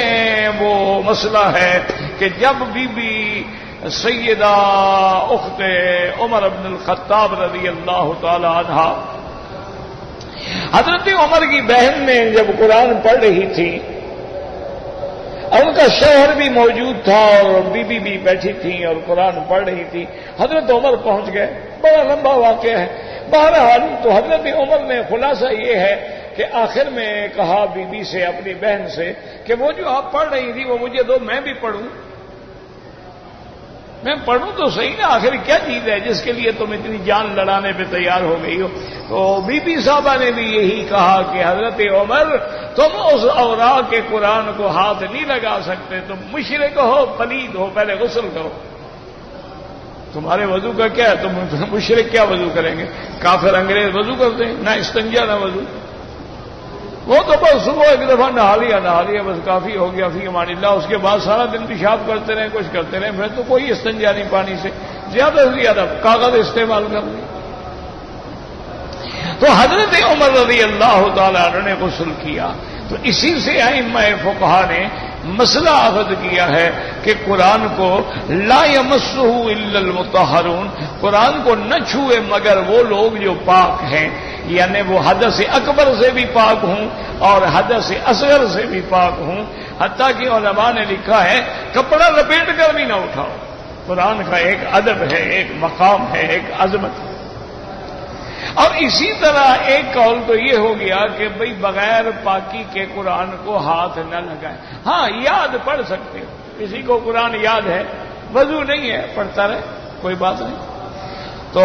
وہ مسئلہ ہے کہ جب بی بی سیدہ اخت عمر بن الخطاب رضی اللہ تعالی عنہ حضرت عمر کی بہن نے جب قرآن پڑھ رہی تھی، ان کا شوہر بھی موجود تھا اور بی بی بھی بیٹھی تھی اور قرآن پڑھ رہی تھی، حضرت عمر پہنچ گئے. بڑا لمبا واقعہ ہے. بہرحال تو حضرت عمر نے خلاصہ یہ ہے کہ آخر میں کہا بی بی سے، اپنی بہن سے، کہ وہ جو آپ پڑھ رہی تھی وہ مجھے دو، میں بھی پڑھوں. میں پڑھوں تو صحیح نا، آخر کیا چیز ہے جس کے لیے تم اتنی جان لڑانے پہ تیار ہو گئی ہو. تو بی بی صاحبہ نے بھی یہی کہا کہ حضرت عمر تم اس اوراق کے قرآن کو ہاتھ نہیں لگا سکتے، تم مشرک ہو، پلید ہو، پہلے غسل کرو. تمہارے وضو کا کیا ہے؟ تم مشرک کیا وضو کریں گے؟ کافر انگریز وضو کرتے ہیں، نہ استنجا نہ وضو. وہ تو بس صبح ایک دفعہ نہا لیا بس کافی ہو گیا، فی امان اللہ. اس کے بعد سارا دن پیشاب کرتے رہے، کچھ کرتے رہے، پھر تو کوئی استنجا نہیں پانی سے، زیادہ سے زیادہ کاغذ استعمال کر لیں. تو حضرت عمر رضی اللہ تعالیٰ عنہ نے غسل کیا. تو اسی سے ائمہ فقہا نے مسئلہ اخذ کیا ہے کہ قرآن کو لا یمسہ الا المطہرون، قرآن کو نہ چھوئے مگر وہ لوگ جو پاک ہیں، یعنی وہ حدث اکبر سے بھی پاک ہوں اور حدث اصغر سے بھی پاک ہوں. حتیٰ کہ علماء نے لکھا ہے کپڑا لپیٹ کر بھی نہ اٹھاؤ. قرآن کا ایک ادب ہے، ایک مقام ہے، ایک عظمت ہے. اور اسی طرح ایک قول تو یہ ہو گیا کہ بھئی بغیر پاکی کے قرآن کو ہاتھ نہ لگائیں. ہاں یاد پڑھ سکتے ہو، کسی کو قرآن یاد ہے، وضو نہیں ہے، پڑھتا رہے، کوئی بات نہیں. تو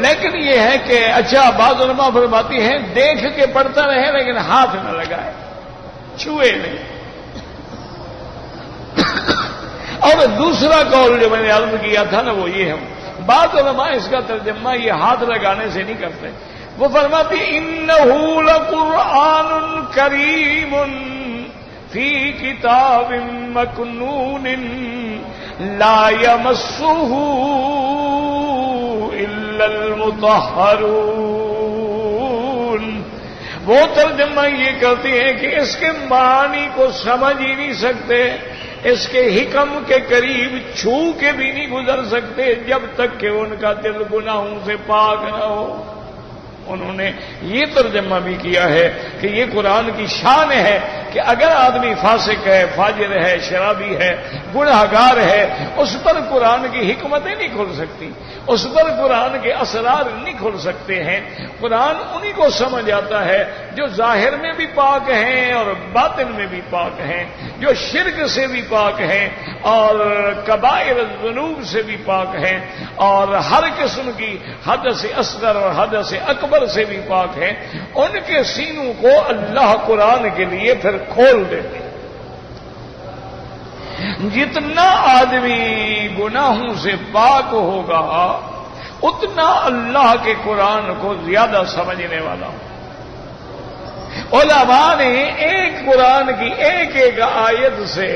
لیکن یہ ہے کہ اچھا بعض علماء فرماتی ہیں دیکھ کے پڑھتا رہے لیکن ہاتھ نہ لگائے، چھوئے نہیں. اور دوسرا قول جو میں نے عرض کیا تھا نا وہ یہ ہے، بعض علماء اس کا ترجمہ یہ ہاتھ لگانے سے نہیں کرتے. وہ فرماتی انہ لقرآن کریم فی کتاب مکنون لا یمسہ الا المطہرون. وہ ترجمہ یہ کرتی ہیں کہ اس کے معنی کو سمجھ ہی نہیں سکتے، اس کے حکم کے قریب چھو کے بھی نہیں گزر سکتے جب تک کہ ان کا دل گناہوں سے پاک نہ ہو. انہوں نے یہ ترجمہ بھی کیا ہے کہ یہ قرآن کی شان ہے کہ اگر آدمی فاسق ہے، فاجر ہے، شرابی ہے، گنہگار ہے، اس پر قرآن کی حکمتیں نہیں کھل سکتی، اس پر قرآن کے اسرار نہیں کھل سکتے ہیں. قرآن انہی کو سمجھ آتا ہے جو ظاہر میں بھی پاک ہیں اور باطن میں بھی پاک ہیں، جو شرک سے بھی پاک ہیں اور کبائر الذنوب سے بھی پاک ہیں اور ہر قسم کی حدث اصغر اور حدث اکبر سے بھی پاک ہیں. ان کے سینوں کو اللہ قرآن کے لیے پھر کھول دیتے. جتنا آدمی گناہوں سے پاک ہوگا اتنا اللہ کے قرآن کو زیادہ سمجھنے والا ہو. علماء نے ایک قرآن کی ایک ایک آیت سے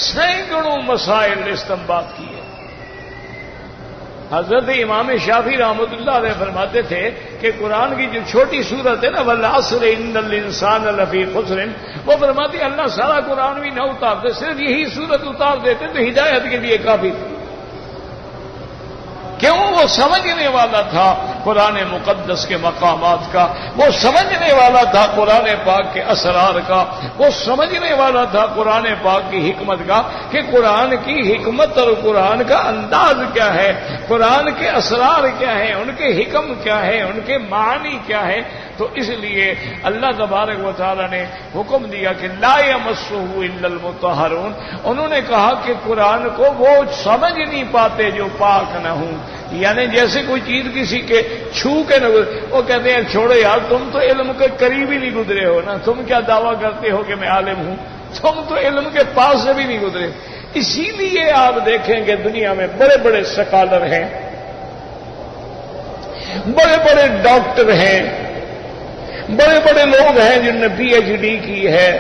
سینکڑوں مسائل استنباط کیے۔ حضرت امام شافعی رحمۃ اللہ علیہ فرماتے تھے کہ قرآن کی جو چھوٹی سورت ہے نا والعصر ان الانسان لفی خسر، وہ فرماتے اللہ سارا قرآن بھی نہ اتارتے، صرف یہی سورت اتار دیتے تو ہدایت کے لیے کافی تھی۔ کیوں؟ وہ سمجھنے والا تھا قرآن مقدس کے مقامات کا، وہ سمجھنے والا تھا قرآن پاک کے اسرار کا، وہ سمجھنے والا تھا قرآن پاک کی حکمت کا کہ قرآن کی حکمت اور قرآن کا انداز کیا ہے، قرآن کے اسرار کیا ہیں، ان کے حکم کیا ہیں، ان کے معنی کیا ہے۔ تو اس لیے اللہ تبارک و تعالی نے حکم دیا کہ لا یمسہ الا المطہرون۔ انہوں نے کہا کہ قرآن کو وہ سمجھ نہیں پاتے جو پاک نہ ہوں، یعنی جیسے کوئی چیز کسی کے چھو کے نہ گزرے، وہ کہتے ہیں چھوڑو یار تم تو علم کے قریب ہی نہیں گزرے ہو نا، تم کیا دعویٰ کرتے ہو کہ میں عالم ہوں، تم تو علم کے پاس سے بھی نہیں گزرے۔ اسی لیے آپ دیکھیں کہ دنیا میں بڑے بڑے سکالر ہیں، بڑے بڑے ڈاکٹر ہیں، بڑے بڑے لوگ ہیں جنہوں نے پی ایچ ڈی کی ہے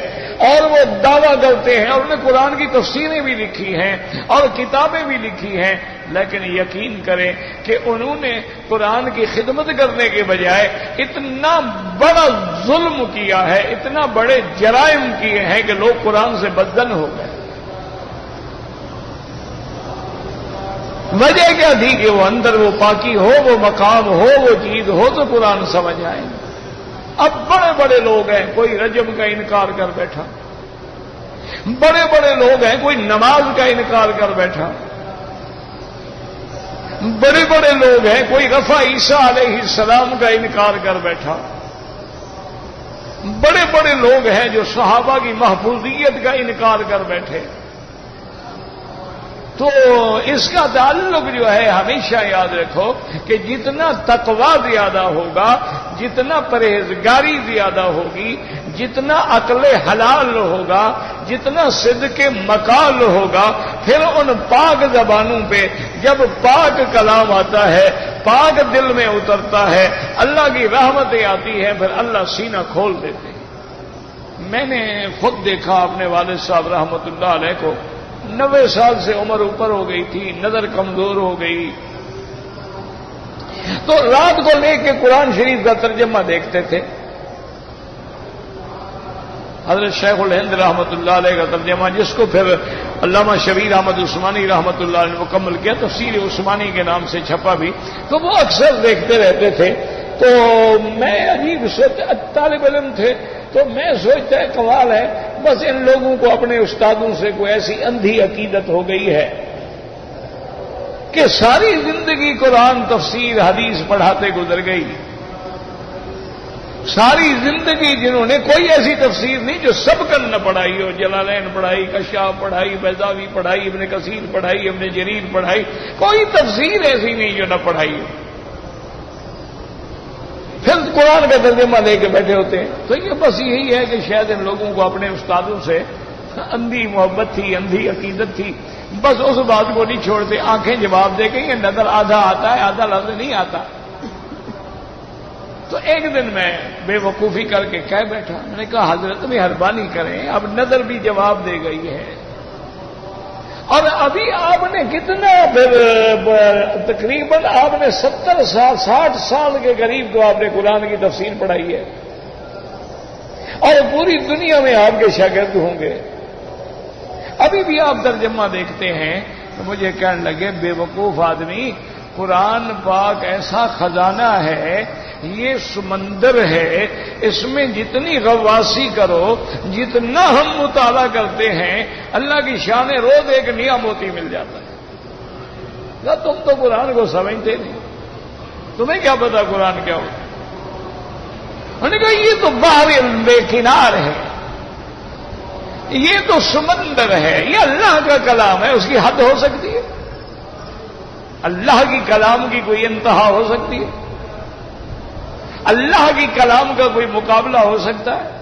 اور وہ دعویٰ کرتے ہیں اور انہوں نے قرآن کی تفسیریں بھی لکھی ہیں اور کتابیں بھی لکھی ہیں، لیکن یقین کریں کہ انہوں نے قرآن کی خدمت کرنے کے بجائے اتنا بڑا ظلم کیا ہے، اتنا بڑے جرائم کیے ہیں کہ لوگ قرآن سے بدزن ہو گئے۔ وجہ کیا تھی کہ وہ اندر وہ پاکی ہو، وہ مقام ہو، وہ چیز ہو تو قرآن سمجھ آئے۔ اب بڑے بڑے لوگ ہیں، کوئی رجم کا انکار کر بیٹھا، بڑے بڑے لوگ ہیں کوئی نماز کا انکار کر بیٹھا، بڑے بڑے لوگ ہیں کوئی رفع عیسیٰ علیہ السلام کا انکار کر بیٹھا، بڑے بڑے لوگ ہیں جو صحابہ کی محفوظیت کا انکار کر بیٹھے۔ تو اس کا تعلق جو ہے ہمیشہ یاد رکھو کہ جتنا تقوی زیادہ ہوگا، جتنا پرہیزگاری زیادہ ہوگی، جتنا عقل حلال ہوگا، جتنا صدق مقال ہوگا، پھر ان پاک زبانوں پہ جب پاک کلام آتا ہے، پاک دل میں اترتا ہے، اللہ کی رحمتیں آتی ہیں، پھر اللہ سینہ کھول دیتے ہیں۔ میں نے خود دیکھا اپنے والد صاحب رحمت اللہ علیہ کو، 90 سال سے عمر اوپر ہو گئی تھی، نظر کمزور ہو گئی، تو رات کو لے کے قرآن شریف کا ترجمہ دیکھتے تھے۔ حضرت شیخ الہند رحمۃ اللہ علیہ کا ترجمہ، جس کو پھر علامہ شبیر احمد عثمانی رحمۃ اللہ علیہ نے مکمل کیا، تفسیر عثمانی کے نام سے چھپا بھی، تو وہ اکثر دیکھتے رہتے تھے۔ تو میں عجیب طالب علم تھے، تو میں سوچتا ہے کمال ہے، بس ان لوگوں کو اپنے استادوں سے کوئی ایسی اندھی عقیدت ہو گئی ہے کہ ساری زندگی قرآن تفسیر حدیث پڑھاتے گزر گئی، ساری زندگی جنہوں نے کوئی ایسی تفسیر نہیں جو سب کن نہ پڑھائی ہو، جلالین پڑھائی، کشاف پڑھائی، بیضاوی پڑھائی، ابن کثیر پڑھائی، ابن جریر پڑھائی، کوئی تفسیر ایسی نہیں جو نہ پڑھائی ہو، پھر قرآن کا ترجمہ لے کے بیٹھے ہوتے ہیں۔ تو یہ بس یہی ہے کہ شاید ان لوگوں کو اپنے استادوں سے اندھی محبت تھی، اندھی عقیدت تھی، بس اس بات کو نہیں چھوڑتے، آنکھیں جواب دے کے یہ نظر آدھا آتا ہے، آدھا لفظ نہیں آتا۔ تو ایک دن میں بے وقوفی کر کے کہہ بیٹھا، میں نے کہا حضرت مہربانی کریں، اب نظر بھی جواب دے گئی ہے، اور ابھی آپ نے کتنا تقریباً آپ نے 70 سال 60 سال کے قریب تو آپ نے قرآن کی تفسیر پڑھائی ہے، اور پوری دنیا میں آپ کے شاگرد ہوں گے، ابھی بھی آپ ترجمہ دیکھتے ہیں۔ تو مجھے کہنے لگے بے وقوف آدمی، قرآن پاک ایسا خزانہ ہے، یہ سمندر ہے، اس میں جتنی غواصی کرو، جتنا ہم مطالعہ کرتے ہیں، اللہ کی شان روز ایک نیا موتی مل جاتا ہے۔ نہ تم تو قرآن کو سمجھتے نہیں، تمہیں کیا پتا قرآن کیا ہوتا ہے؟ انہوں نے کہا یہ تو بحر بے کنار ہے، یہ تو سمندر ہے، یہ اللہ کا کلام ہے، اس کی حد ہو سکتی ہے؟ اللہ کی کلام کی کوئی انتہا ہو سکتی ہے؟ اللہ کی کلام کا کوئی مقابلہ ہو سکتا ہے؟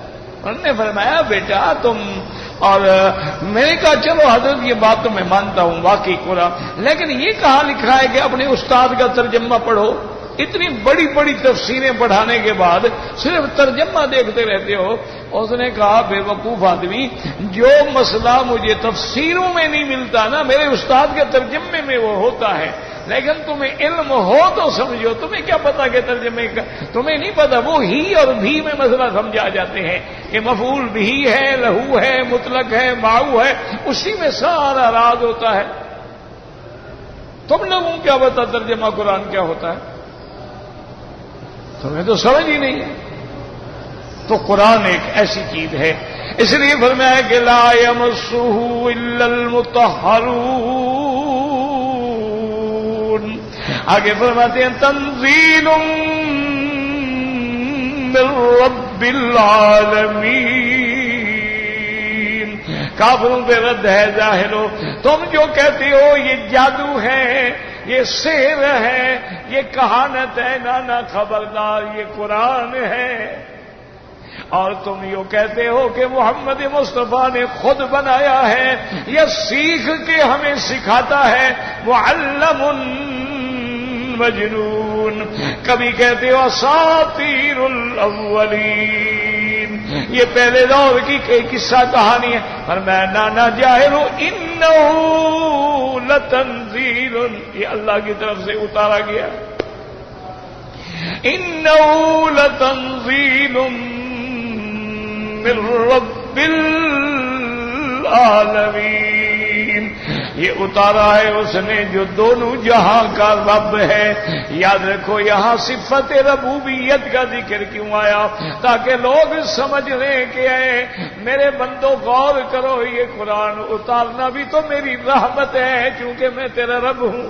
انہوں نے فرمایا بیٹا تم، اور میں نے کہا چلو حضرت یہ بات تو میں مانتا ہوں واقعی قرآن، لیکن یہ کہاں لکھا ہے کہ اپنے استاد کا ترجمہ پڑھو؟ اتنی بڑی بڑی تفسیریں پڑھانے کے بعد صرف ترجمہ دیکھتے رہتے ہو؟ اس نے کہا بے وقوف آدمی، جو مسئلہ مجھے تفسیروں میں نہیں ملتا نا، میرے استاد کے ترجمے میں وہ ہوتا ہے، لیکن تمہیں علم ہو تو سمجھو، تمہیں کیا پتا کہ ترجمے کا تمہیں نہیں پتا، وہ ہی اور بھی میں مسئلہ سمجھا جاتے ہیں کہ مفعول بھی ہے، لہو ہے، مطلق ہے، معو ہے، اسی میں سارا راز ہوتا ہے۔ تم لوگوں کیا پتا ترجمہ قرآن کیا ہوتا ہے؟ تمہیں تو سمجھ ہی نہیں ہے۔ تو قرآن ایک ایسی چیز ہے، اس لیے فرمایا کہ لا یمسہ الا المطہرون۔ آگے فرماتے ہیں تنزیل من رب العالمین۔ کافروں پہ رد ہے ظاہرو، تم جو کہتے ہو یہ جادو ہے، یہ سحر ہے، یہ کہانت ہے، نانا خبردار یہ قرآن ہے۔ اور تم یوں کہتے ہو کہ محمد مصطفیٰ نے خود بنایا ہے، یہ سیکھ کے ہمیں سکھاتا ہے، معلم مجنون۔ کبھی کہتے ہو اساطیر الاولین، یہ پہلے دور کی قصہ کہانی ہے۔ فرمایا نانا جاہل انہ لتنزیل، یہ اللہ کی طرف سے اتارا گیا، انہ لتنزیل من رب العالمین، یہ اتارا ہے اس نے جو دونوں جہاں کا رب ہے۔ یاد رکھو یہاں صفت ربوبیت کا ذکر کیوں آیا؟ تاکہ لوگ سمجھ لیں کہ اے میرے بندوں غور کرو، یہ قرآن اتارنا بھی تو میری رحمت ہے، کیونکہ میں تیرا رب ہوں،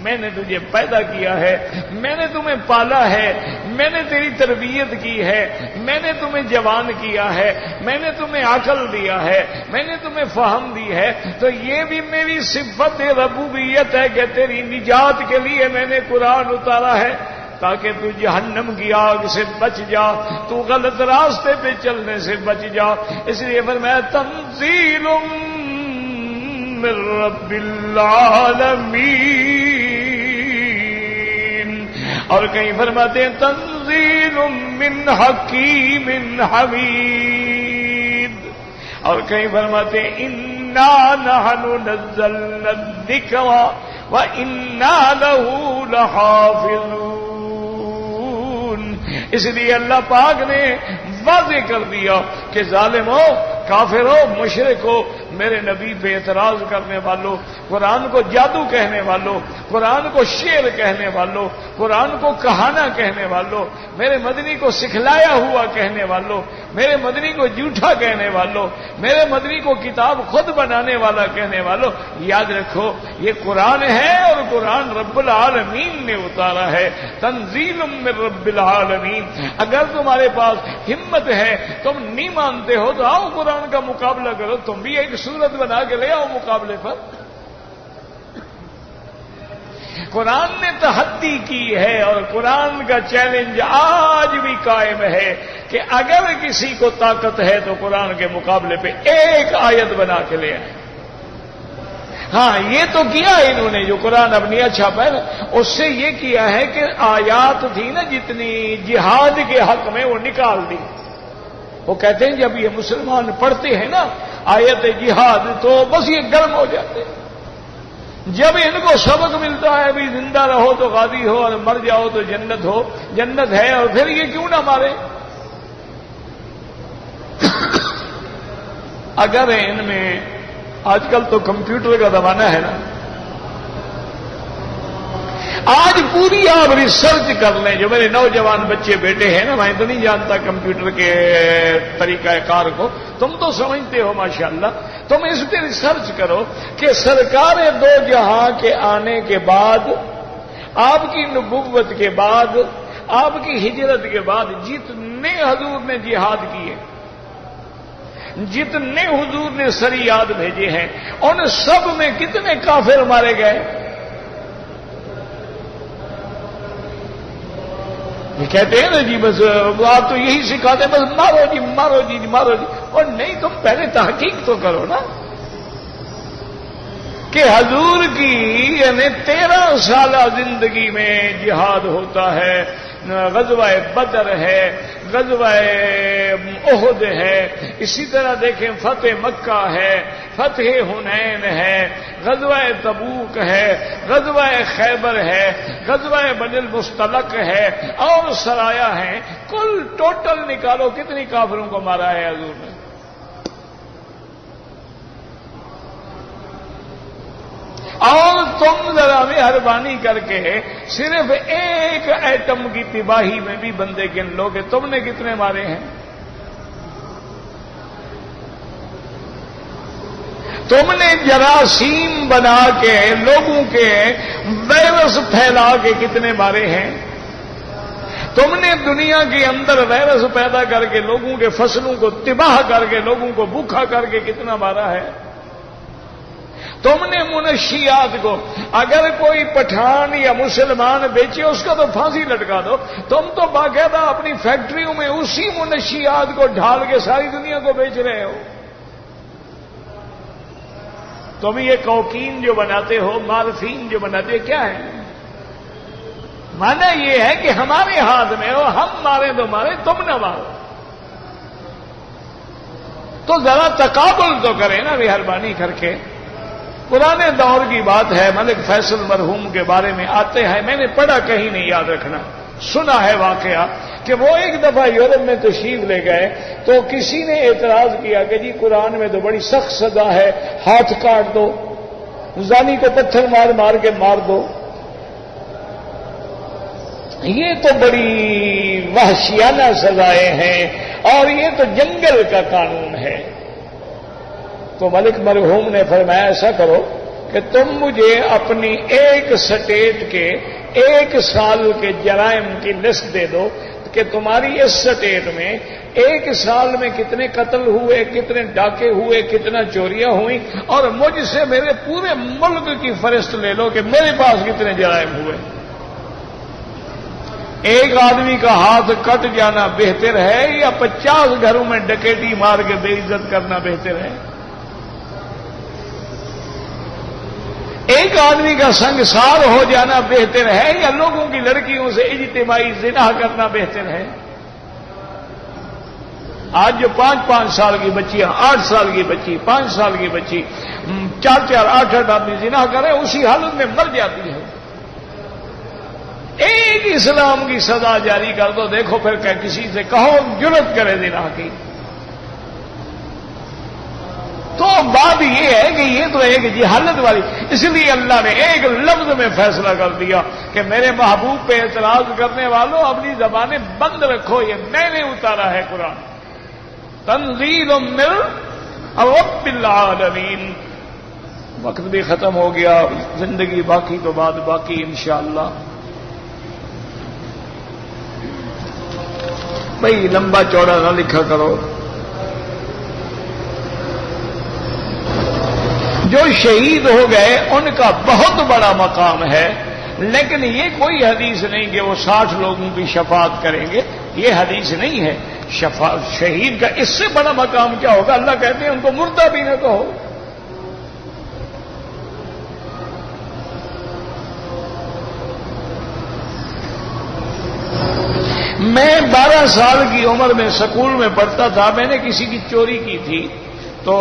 میں نے تجھے پیدا کیا ہے، میں نے تمہیں پالا ہے، میں نے تیری تربیت کی ہے، میں نے تمہیں جوان کیا ہے، میں نے تمہیں عقل دیا ہے، میں نے تمہیں فہم دی ہے، تو یہ بھی میری صفت ربوبیت ہے کہ تیری نجات کے لیے میں نے قرآن اتارا ہے، تاکہ تو جہنم کی آگ سے بچ جا، تو غلط راستے پہ چلنے سے بچ جا۔ اس لیے فرمایا تنزیل من رب العالمین، اور کہیں فرماتے ہیں تنزیل من حکیم حمید، اور کہیں فرماتے ہیں انا نحن نزلنا الذکر وانا له لحافظون۔ اس لیے اللہ پاک نے واضح کر دیا کہ ظالموں، کافروں، مشرکوں، میرے نبی پہ اعتراض کرنے والوں، قرآن کو جادو کہنے والوں، قرآن کو شعر کہنے والوں، قرآن کو کہانا کہنے والوں، میرے مدنی کو سکھلایا ہوا کہنے والوں، میرے مدنی کو جھوٹا کہنے والوں، میرے مدنی کو کتاب خود بنانے والا کہنے والوں، یاد رکھو یہ قرآن ہے اور قرآن رب العالمین نے اتارا ہے، تنزیل من رب العالمین۔ اگر تمہارے پاس ہمت ہے، تم نہیں مانتے ہو تو آؤ قرآن کا مقابلہ کرو، تم بھی ایک صورت بنا کے لے آؤ مقابلے پر۔ قرآن نے تحدی کی ہے اور قرآن کا چیلنج آج بھی قائم ہے کہ اگر کسی کو طاقت ہے تو قرآن کے مقابلے پہ ایک آیت بنا کے لے آئے۔ ہاں یہ تو کیا انہوں نے جو قرآن ابنیہ چھاپا ہے نا، اس سے یہ کیا ہے کہ آیات تھی نا جتنی جہاد کے حق میں وہ نکال دی۔ وہ کہتے ہیں جب یہ مسلمان پڑھتے ہیں نا آیت جہاد تو بس یہ گرم ہو جاتے ہیں، جب ان کو سبق ملتا ہے بھی زندہ رہو تو غازی ہو اور مر جاؤ تو جنت ہو، جنت ہے، اور پھر یہ کیوں نہ مارے؟ اگر ان میں آج کل تو کمپیوٹر کا زمانہ ہے نا، آج پوری آپ ریسرچ کر لیں، جو میرے نوجوان بچے بیٹے ہیں نا، میں تو نہیں جانتا کمپیوٹر کے طریقہ کار کو، تم تو سمجھتے ہو ماشاءاللہ، تم اس پہ ریسرچ کرو کہ سرکار دو جہاں کے آنے کے بعد، آپ کی نبوت کے بعد، آپ کی ہجرت کے بعد جتنے حضور نے جہاد کیے، جتنے حضور نے سریات بھیجے ہیں، ان سب میں کتنے کافر مارے گئے؟ یہ کہتے ہیں نا جی بس آپ تو یہی سکھاتے ہیں بس مارو جی مارو جی مارو جی، اور نہیں تم پہلے تحقیق تو کرو نا۔ کہ حضور کی یعنی 13 سالہ زندگی میں جہاد ہوتا ہے، غزوہ بدر ہے، غزوہ احد ہے، اسی طرح دیکھیں فتح مکہ ہے، فتح حنین ہے، غزوہ تبوک ہے، غزوہ خیبر ہے، غزوہ بنی المصطلق ہے، اور سرایا ہیں۔ کل ٹوٹل نکالو کتنی کافروں کو مارا ہے حضور نے؟ اور تم ذرا مہربانی کر کے صرف ایک ایٹم کی تباہی میں بھی بندے گن لو کہ تم نے کتنے مارے ہیں؟ تم نے جراثیم بنا کے لوگوں کے وائرس پھیلا کے کتنے مارے ہیں؟ تم نے دنیا کے اندر وائرس پیدا کر کے لوگوں کے فصلوں کو تباہ کر کے لوگوں کو بھوکا کر کے کتنا مارا ہے؟ تم نے منشیات کو، اگر کوئی پٹھان یا مسلمان بیچے اس کا تو پھانسی لٹکا دو، تم تو باقاعدہ اپنی فیکٹریوں میں اسی منشیات کو ڈھال کے ساری دنیا کو بیچ رہے ہو۔ تم یہ کوکین جو بناتے ہو، مارفین جو بناتے ہو، کیا ہے؟ مانا یہ ہے کہ ہمارے ہاتھ میں ہو، ہم مارے تو مارے، تم نہ مارو۔ تو ذرا تقابل تو کریں نا مہربانی کر کے۔ پرانے دور کی بات ہے، ملک فیصل مرحوم کے بارے میں آتے ہیں، میں نے پڑھا کہیں نہیں یاد رکھنا، سنا ہے واقعہ کہ وہ ایک دفعہ یورپ میں تشریف لے گئے تو کسی نے اعتراض کیا کہ جی قرآن میں تو بڑی سخت سزا ہے، ہاتھ کاٹ دو، زانی کو پتھر مار مار کے مار دو، یہ تو بڑی وحشیانہ سزائیں ہیں اور یہ تو جنگل کا قانون ہے۔ تو ملک مرحوم نے فرمایا ایسا کرو کہ تم مجھے اپنی ایک سٹیٹ کے 1 سال کے جرائم کی لسٹ دے دو کہ تمہاری اس سٹیٹ میں 1 سال میں کتنے قتل ہوئے، کتنے ڈاکے ہوئے، کتنا چوریاں ہوئی، اور مجھ سے میرے پورے ملک کی فہرست لے لو کہ میرے پاس کتنے جرائم ہوئے۔ ایک آدمی کا ہاتھ کٹ جانا بہتر ہے یا 50 گھروں میں ڈکیٹی مار کے بے عزت کرنا بہتر ہے؟ ایک آدمی کا سنگسار ہو جانا بہتر ہے یا لوگوں کی لڑکیوں سے اجتماعی زنا کرنا بہتر ہے؟ آج جو 5-5 سال کی بچیاں، 8 سال کی بچی، 5 سال کی بچی، 4-4 8-8 آدمی زنا کرے، اسی حالت میں مر جاتی ہے۔ ایک اسلام کی سزا جاری کر دو، دیکھو پھر کہ کسی سے کہو جرت کرے زنا کی۔ تو بات یہ ہے کہ یہ تو ایک جہالت والی، اس لیے اللہ نے ایک لفظ میں فیصلہ کر دیا کہ میرے محبوب پہ اعتراض کرنے والوں اپنی زبانیں بند رکھو، یہ میں نے اتارا ہے قرآن، تنزیل من رب العالمین۔ وقت بھی ختم ہو گیا، زندگی باقی تو بعد باقی انشاءاللہ۔ بھئی لمبا چوڑا نہ لکھا کرو۔ جو شہید ہو گئے ان کا بہت بڑا مقام ہے، لیکن یہ کوئی حدیث نہیں کہ وہ 60 لوگوں کی شفاعت کریں گے، یہ حدیث نہیں ہے۔ شہید کا اس سے بڑا مقام کیا ہوگا؟ اللہ کہتے ہیں ان کو مردہ بھی نہ کہو۔ میں 12 سال کی عمر میں سکول میں پڑھتا تھا، میں نے کسی کی چوری کی تھی، تو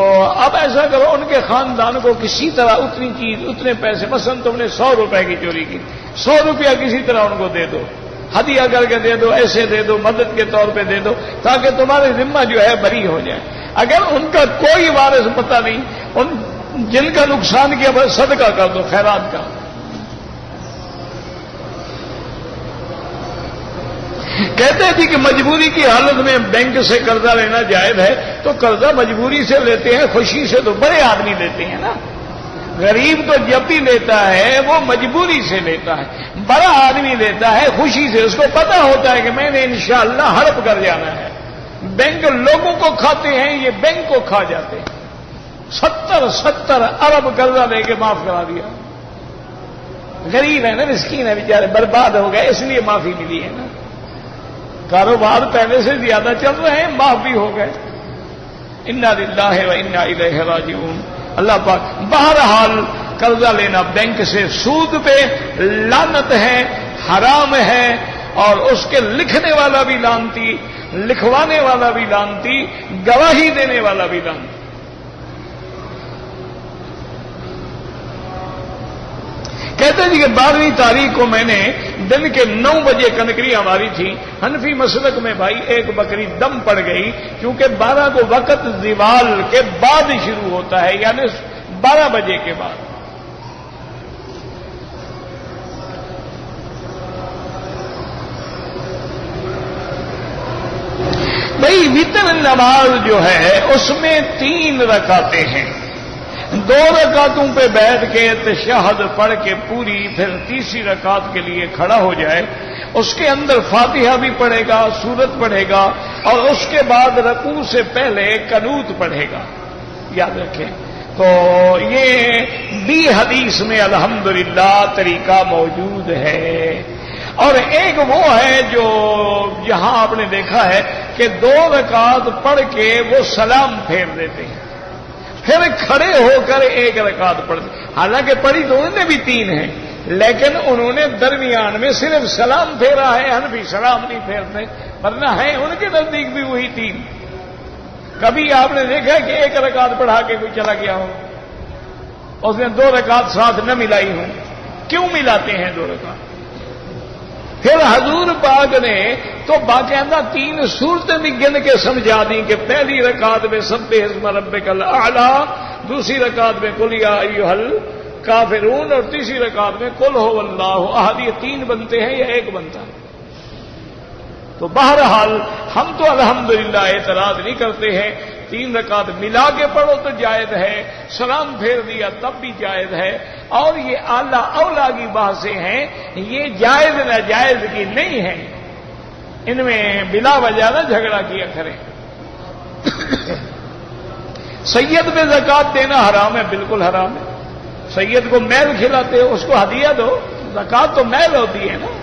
اب ایسا کرو ان کے خاندان کو کسی طرح اتنی چیز، اتنے پیسے، مثلا تم نے 100 روپے کی چوری کی، 100 روپیہ کسی طرح ان کو دے دو، ہدیہ کر کے دے دو، ایسے دے دو، مدد کے طور پہ دے دو، تاکہ تمہارے ذمہ جو ہے بری ہو جائے۔ اگر ان کا کوئی وارث پتہ نہیں، ان جن کا نقصان کیا بس صدقہ کر دو، خیرات کا۔ کہتے تھے کہ مجبوری کی حالت میں بینک سے قرضہ لینا جائز ہے، تو قرضہ مجبوری سے لیتے ہیں، خوشی سے تو بڑے آدمی لیتے ہیں نا۔ غریب تو جب بھی لیتا ہے وہ مجبوری سے لیتا ہے، بڑا آدمی لیتا ہے خوشی سے، اس کو پتا ہوتا ہے کہ میں نے انشاءاللہ ہڑپ کر جانا ہے۔ بینک لوگوں کو کھاتے ہیں، یہ بینک کو کھا جاتے ہیں۔ 70 ارب قرضہ لے کے معاف کرا دیا۔ غریب ہے نا، مسکین ہے بیچارے، برباد ہو گئے، اس لیے معافی ملی ہے نا۔ کاروبار پہلے سے زیادہ چل رہے ہیں، معاف بھی ہو گئے۔ انا للہ و انا الیہ راجعون۔ اللہ پاک بہرحال قرضہ لینا بینک سے سود پہ لعنت ہے، حرام ہے، اور اس کے لکھنے والا بھی لعنتی، لکھوانے والا بھی لعنتی، گواہی دینے والا بھی لعنتی۔ کہتے ہیں کہ 12ویں تاریخ کو میں نے دن کے 9 بجے کنکریاں ماری تھی۔ حنفی مسلک میں بھائی ایک بکری دم پڑ گئی، کیونکہ 12 کو وقت زوال کے بعد شروع ہوتا ہے، یعنی 12 بجے کے بعد۔ بھائی وتر نماز جو ہے اس میں 3 رکعتیں ہیں، 2 رکعتوں پہ بیٹھ کے تشہد پڑھ کے پوری، پھر تیسری رکعت کے لیے کھڑا ہو جائے، اس کے اندر فاتحہ بھی پڑھے گا، سورت پڑھے گا، اور اس کے بعد رکوع سے پہلے قنوت پڑھے گا، یاد رکھیں۔ تو یہ بھی حدیث میں الحمدللہ طریقہ موجود ہے۔ اور ایک وہ ہے جو یہاں آپ نے دیکھا ہے کہ 2 رکعت پڑھ کے وہ سلام پھیر دیتے ہیں، پھر کھڑے ہو کر 1 رکعت پڑھتے، حالانکہ پڑھی تو انہوں نے بھی 3 ہیں، لیکن انہوں نے درمیان میں صرف سلام پھیرا ہے، حنفی سلام نہیں پھیرتے، ورنہ ہے ان کے نزدیک بھی وہی 3۔ کبھی آپ نے دیکھا کہ 1 رکعت پڑھا کے کوئی چلا گیا ہو، اس نے 2 رکعت ساتھ نہ ملائی ہوں؟ کیوں ملاتے ہیں 2 رکعت؟ پھر حضور پاک نے تو باقاعدہ 3 صورتیں بھی گن کے سمجھا دیں کہ پہلی رکعت میں سبح اسم ربک الاعلی، دوسری رکعت میں قل یا ایھا الکافرون، اور تیسری رکعت میں قل ھو اللہ احد۔ یہ 3 بنتے ہیں یا 1 بنتا ہے؟ تو بہرحال ہم تو الحمدللہ اعتراض نہیں کرتے ہیں، 3 رکعت ملا کے پڑھو تو جائز ہے، سلام پھیر دیا تب بھی جائز ہے، اور یہ اعلیٰ اولا کی باتیں ہیں، یہ جائز ناجائز کی نہیں ہے، ان میں بلا وجہ نہ جھگڑا کیا کریں۔ سید میں زکوٰۃ دینا حرام ہے، بالکل حرام ہے۔ سید کو میل کھلاتے ہو، اس کو ہدیہ دو، زکوٰۃ تو میل ہوتی ہے نا۔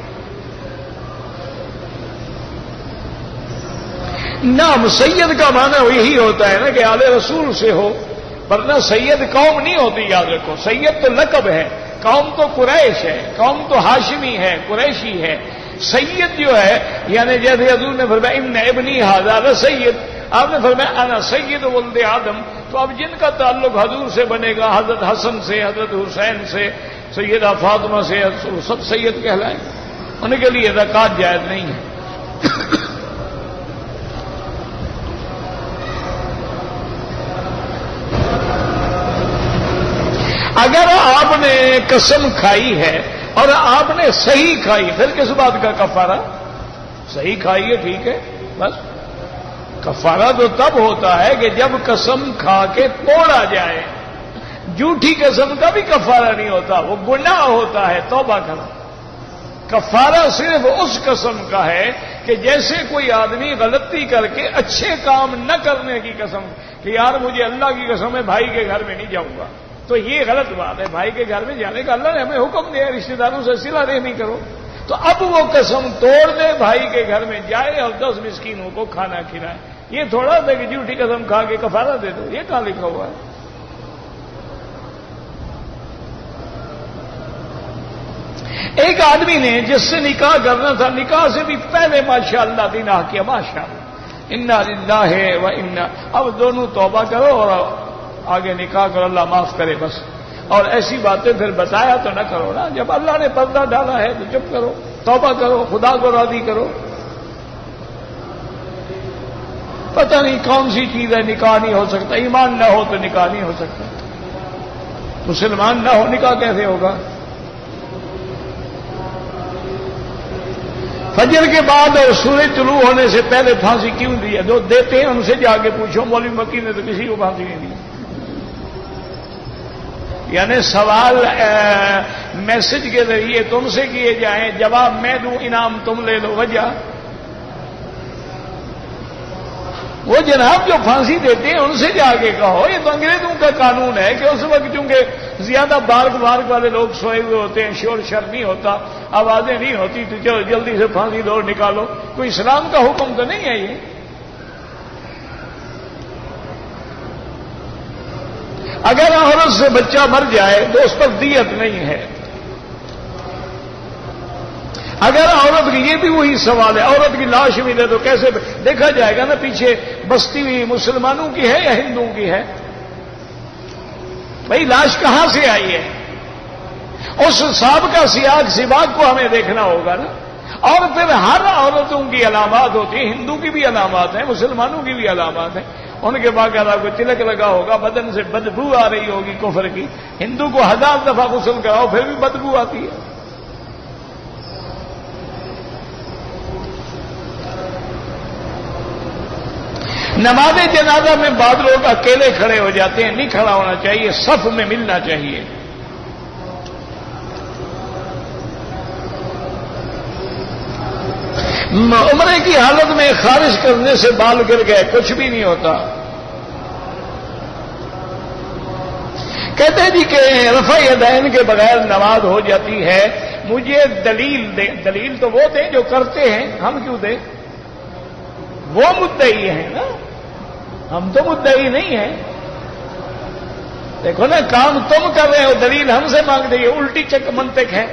نام سید کا معنی یہی ہوتا ہے نا کہ آل رسول سے ہو، ورنہ سید قوم نہیں ہوتی، یاد رکھو، سید تو لقب ہے، قوم تو قریش ہے، قوم تو ہاشمی ہے، قریشی ہے۔ سید جو ہے یعنی جیسے حضور نے فرمایا ان ابنی ھذا لسید، آپ نے فرمایا انا سید ولد آدم، تو اب جن کا تعلق حضور سے بنے گا، حضرت حسن سے، حضرت حسین سے، سیدہ فاطمہ سے، سب سید کہلائیں، ان کے لیے زکوٰۃ جائز نہیں ہے۔ اگر آپ نے قسم کھائی ہے اور آپ نے صحیح کھائی، پھر کس بات کا کفارہ؟ صحیح کھائی ہے ٹھیک ہے، بس کفارہ تو تب ہوتا ہے کہ جب قسم کھا کے توڑا جائے۔ جھوٹی قسم کا بھی کفارہ نہیں ہوتا، وہ گناہ ہوتا ہے، توبہ کرو۔ کفارہ صرف اس قسم کا ہے کہ جیسے کوئی آدمی غلطی کر کے اچھے کام نہ کرنے کی قسم کہ یار مجھے اللہ کی قسم ہے بھائی کے گھر میں نہیں جاؤں گا، تو یہ غلط بات ہے، بھائی کے گھر میں جانے کا اللہ نے ہمیں حکم دیا، رشتہ داروں سے صلہ رحمی کرو، تو اب وہ قسم توڑ دے، بھائی کے گھر میں جائے اور 10 مسکینوں کو کھانا کھلائے۔ یہ تھوڑا تھا کہ جھوٹی قسم کھا کے کفارہ دے دو، یہ کہاں لکھا ہوا ہے؟ ایک آدمی نے جس سے نکاح کرنا تھا، نکاح سے بھی پہلے ماشاءاللہ نکاح کیا، ماشاءاللہ، انا للہ و انا، اب دونوں توبہ کرو اور آگے نکاح کرو، اللہ معاف کرے بس۔ اور ایسی باتیں پھر بتایا تو نہ کرو نا، جب اللہ نے پردہ ڈالا ہے تو چپ کرو، توبہ کرو، خدا کو راضی کرو۔ پتہ نہیں کون سی چیز ہے نکاح نہیں ہو سکتا، ایمان نہ ہو تو نکاح نہیں ہو سکتا، مسلمان نہ ہو نکاح کیسے ہوگا؟ فجر کے بعد اور سورج طلوع ہونے سے پہلے پھانسی کیوں دی ہے؟ جو دیتے ہیں ان سے جا کے پوچھو، مولوی مکی نے تو کسی کو پھانسی نہیں دی۔ یعنی سوال میسج کے ذریعے تم سے کیے جائیں، جواب میں دوں، انعام تم لے لو، وجہ وہ جناب جو پھانسی دیتے ہیں ان سے جا کے کہو۔ یہ تو انگریزوں کا قانون ہے کہ اس وقت چونکہ زیادہ بارک والے لوگ سوئے ہوئے ہوتے ہیں، شور شر نہیں ہوتا، آوازیں نہیں ہوتی، تو چلو جلدی سے پھانسی دو نکالو، کوئی اسلام کا حکم تو نہیں ہے یہ۔ اگر عورت سے بچہ مر جائے تو اس پر دیت نہیں ہے. اگر عورت کی، یہ بھی وہی سوال ہے، عورت کی لاش ملے تو کیسے دیکھا جائے گا نا پیچھے بستی ہوئی مسلمانوں کی ہے یا ہندوؤں کی ہے؟ بھائی لاش کہاں سے آئی ہے؟ اس سابقہ سیاق کو ہمیں دیکھنا ہوگا نا. اور پھر ہر عورتوں کی علامات ہوتی ہیں، ہندو کی بھی علامات ہیں، مسلمانوں کی بھی علامات ہیں. ان کے باقاعدہ کوئی تلک لگا ہوگا، بدن سے بدبو آ رہی ہوگی کفر کی. ہندو کو 1000 دفعہ غسل کراؤ پھر بھی بدبو آتی ہے. نماز جنازہ میں بعض لوگ اکیلے کھڑے ہو جاتے ہیں، نہیں کھڑا ہونا چاہیے، صف میں ملنا چاہیے. عمرے کی حالت میں خارج کرنے سے بال گر گئے، کچھ بھی نہیں ہوتا. کہتے جی کہ رفع یدین کے بغیر نماز ہو جاتی ہے، مجھے دلیل دیں. دلیل تو وہ دیں جو کرتے ہیں، ہم کیوں دیں؟ وہ مدعی ہیں نا، ہم تو مدعی نہیں ہیں. دیکھو نا، کام تم کر رہے ہو، دلیل ہم سے مانگ رہی ہے، الٹی چک منطق ہے.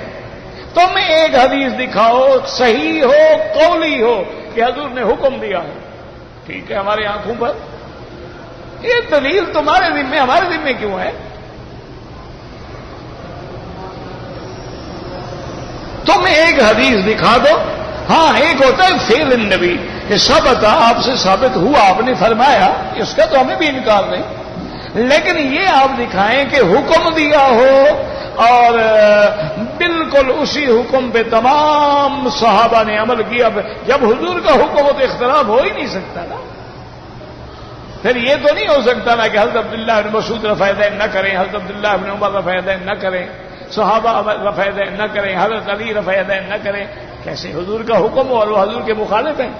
تم ایک حدیث دکھاؤ صحیح ہو قولی ہو کہ حضور نے حکم دیا ہے، ٹھیک ہے ہماری آنکھوں پر. یہ دلیل تمہارے ذمے، ہمارے ذمے کیوں ہے؟ تم ایک حدیث دکھا دو. ہاں ایک ہوتا ہے فعل النبی کہ ثبت، آپ سے ثابت ہوا، آپ نے فرمایا، اس کا تو ہمیں بھی انکار نہیں. لیکن یہ آپ دکھائیں کہ حکم دیا ہو اور بالکل اسی حکم پہ تمام صحابہ نے عمل کیا. جب حضور کا حکم ہو تو اختلاف ہو ہی نہیں سکتا نا. پھر یہ تو نہیں ہو سکتا نا کہ حضرت عبداللہ بن مسعود رفع یدین نہ کریں، حضرت عبداللہ بن عمر رفع یدین نہ کریں، صحابہ رفع یدین نہ کریں، حضرت علی رفع یدین نہ کریں. کیسے حضور کا حکم ہو اور وہ حضور کے مخالف ہیں؟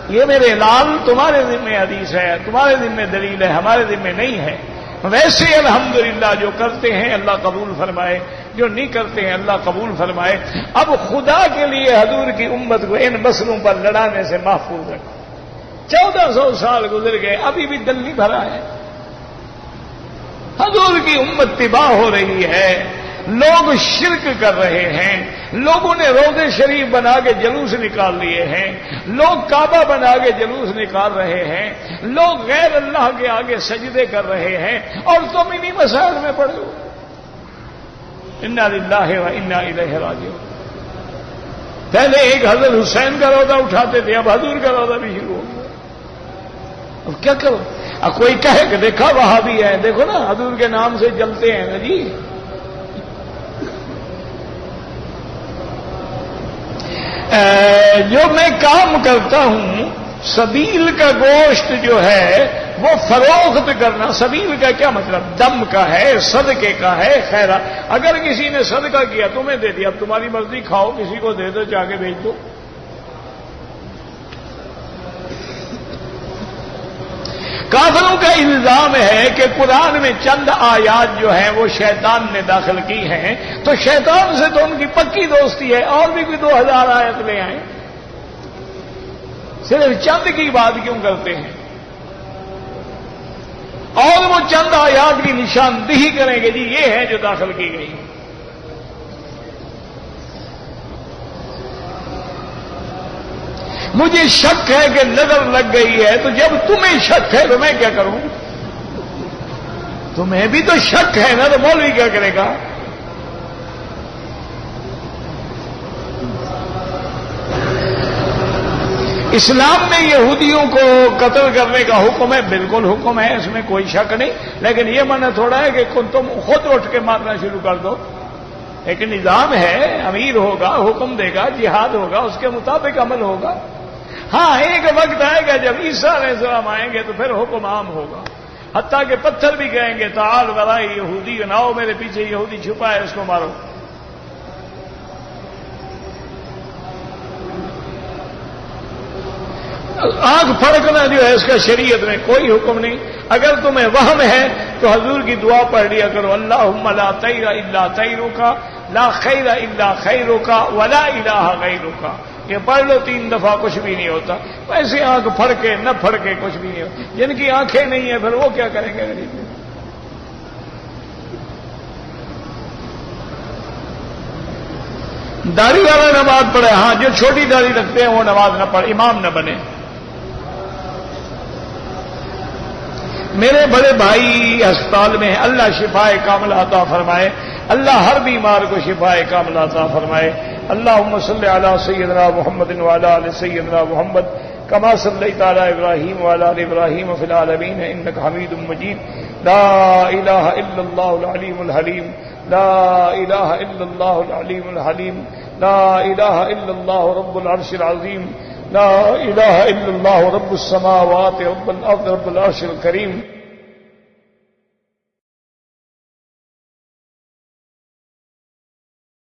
یہ میرے لال تمہارے ذمہ حدیث ہے، تمہارے ذمہ دلیل ہے، ہمارے ذمہ نہیں ہے. ویسے الحمدللہ جو کرتے ہیں اللہ قبول فرمائے، جو نہیں کرتے ہیں اللہ قبول فرمائے. اب خدا کے لیے حضور کی امت کو ان مسئلوں پر لڑانے سے محفوظ رکھو. 1400 سال گزر گئے، ابھی بھی دل نہیں بھرا ہے. حضور کی امت تباہ ہو رہی ہے، لوگ شرک کر رہے ہیں، لوگوں نے روضے شریف بنا کے جلوس نکال لیے ہیں، لوگ کعبہ بنا کے جلوس نکال رہے ہیں، لوگ غیر اللہ کے آگے سجدے کر رہے ہیں، اور تم انہی مسائل میں پڑے ہو. انا للہ و انا الیہ راجعون. پہلے ایک حضرت حسین کا روضہ اٹھاتے تھے، اب حضور کا روضہ بھی شروع ہو گیا. اب کیا کرو؟ اب کوئی کہے کہ دیکھا وہابی ہے، دیکھو نا حضور کے نام سے جلتے ہیں نا جی. جو میں کام کرتا ہوں، سبیل کا گوشت جو ہے وہ فروخت کرنا. سبیل کا کیا مطلب؟ دم کا ہے، صدقے کا ہے، خیرہ. اگر کسی نے صدقہ کیا تمہیں دے دیا، اب تمہاری مرضی، کھاؤ، کسی کو دے دو، جا کے بھیج دو. کافروں کا الزام ہے کہ قرآن میں چند آیات جو ہیں وہ شیطان نے داخل کی ہیں، تو شیطان سے تو ان کی پکی دوستی ہے، اور بھی کوئی 2000 آیت لے آئیں. صرف چند کی بات کیوں کرتے ہیں؟ اور وہ چند آیات کی نشاندہی کریں گے جی یہ ہے جو داخل کی گئی. مجھے شک ہے کہ نظر لگ گئی ہے، تو جب تمہیں شک ہے تو میں کیا کروں؟ تمہیں بھی تو شک ہے نا، تو مولوی کیا کرے گا؟ اسلام میں یہودیوں کو قتل کرنے کا حکم ہے، بالکل حکم ہے، اس میں کوئی شک نہیں. لیکن یہ منع تھوڑا ہے کہ تم خود اٹھ کے مارنا شروع کر دو. ایک نظام ہے، امیر ہوگا، حکم دے گا، جہاد ہوگا، اس کے مطابق عمل ہوگا. ہاں ایک وقت آئے گا جب عیسیٰ علیہ السلام آئیں گے تو پھر حکم عام ہوگا. حتیٰ کہ پتھر بھی کہیں گے تعال ورائی یہودی، نہ ہو میرے پیچھے یہودی چھپا ہے، اس کو مارو. آنکھ پھڑکنا جو ہے اس کا شریعت میں کوئی حکم نہیں. اگر تمہیں وہم ہے تو حضور کی دعا پڑھ لیا کرو، اللہم لا طیر الا طیرک، لا خیر الا خیرک، ولا الہ غیرک. کہ پڑھ لو 3 دفعہ کچھ بھی نہیں ہوتا. ویسے آنکھ پھڑ کے نہ پھڑ کے کچھ بھی نہیں ہوتا. جن کی آنکھیں نہیں ہیں پھر وہ کیا کریں گے غریب؟ داڑھی والا نماز پڑھے، ہاں جو چھوٹی داڑھی رکھتے ہیں وہ نماز نہ پڑھے، امام نہ بنے. میرے بڑے بھائی ہسپتال میں ہیں، اللہ شفائے کاملہ عطا فرمائے، اللہ ہر بیمار کو شفائے کاملہ عطا فرمائے. اللہم صلی علی سیدنا محمد وعلی آل سیدنا محمد کما صلیت علی ابراہیم وعلی آل ابراہیم فی العالمین انک حمید مجید. لا الہ الا اللہ العلیم الحلیم، لا الہ الا اللہ العلیم الحلیم، لا الہ الا اللہ رب العرش العظیم، لا الہ الا اللہ رب السماوات رب الارض رب العرش الکریم.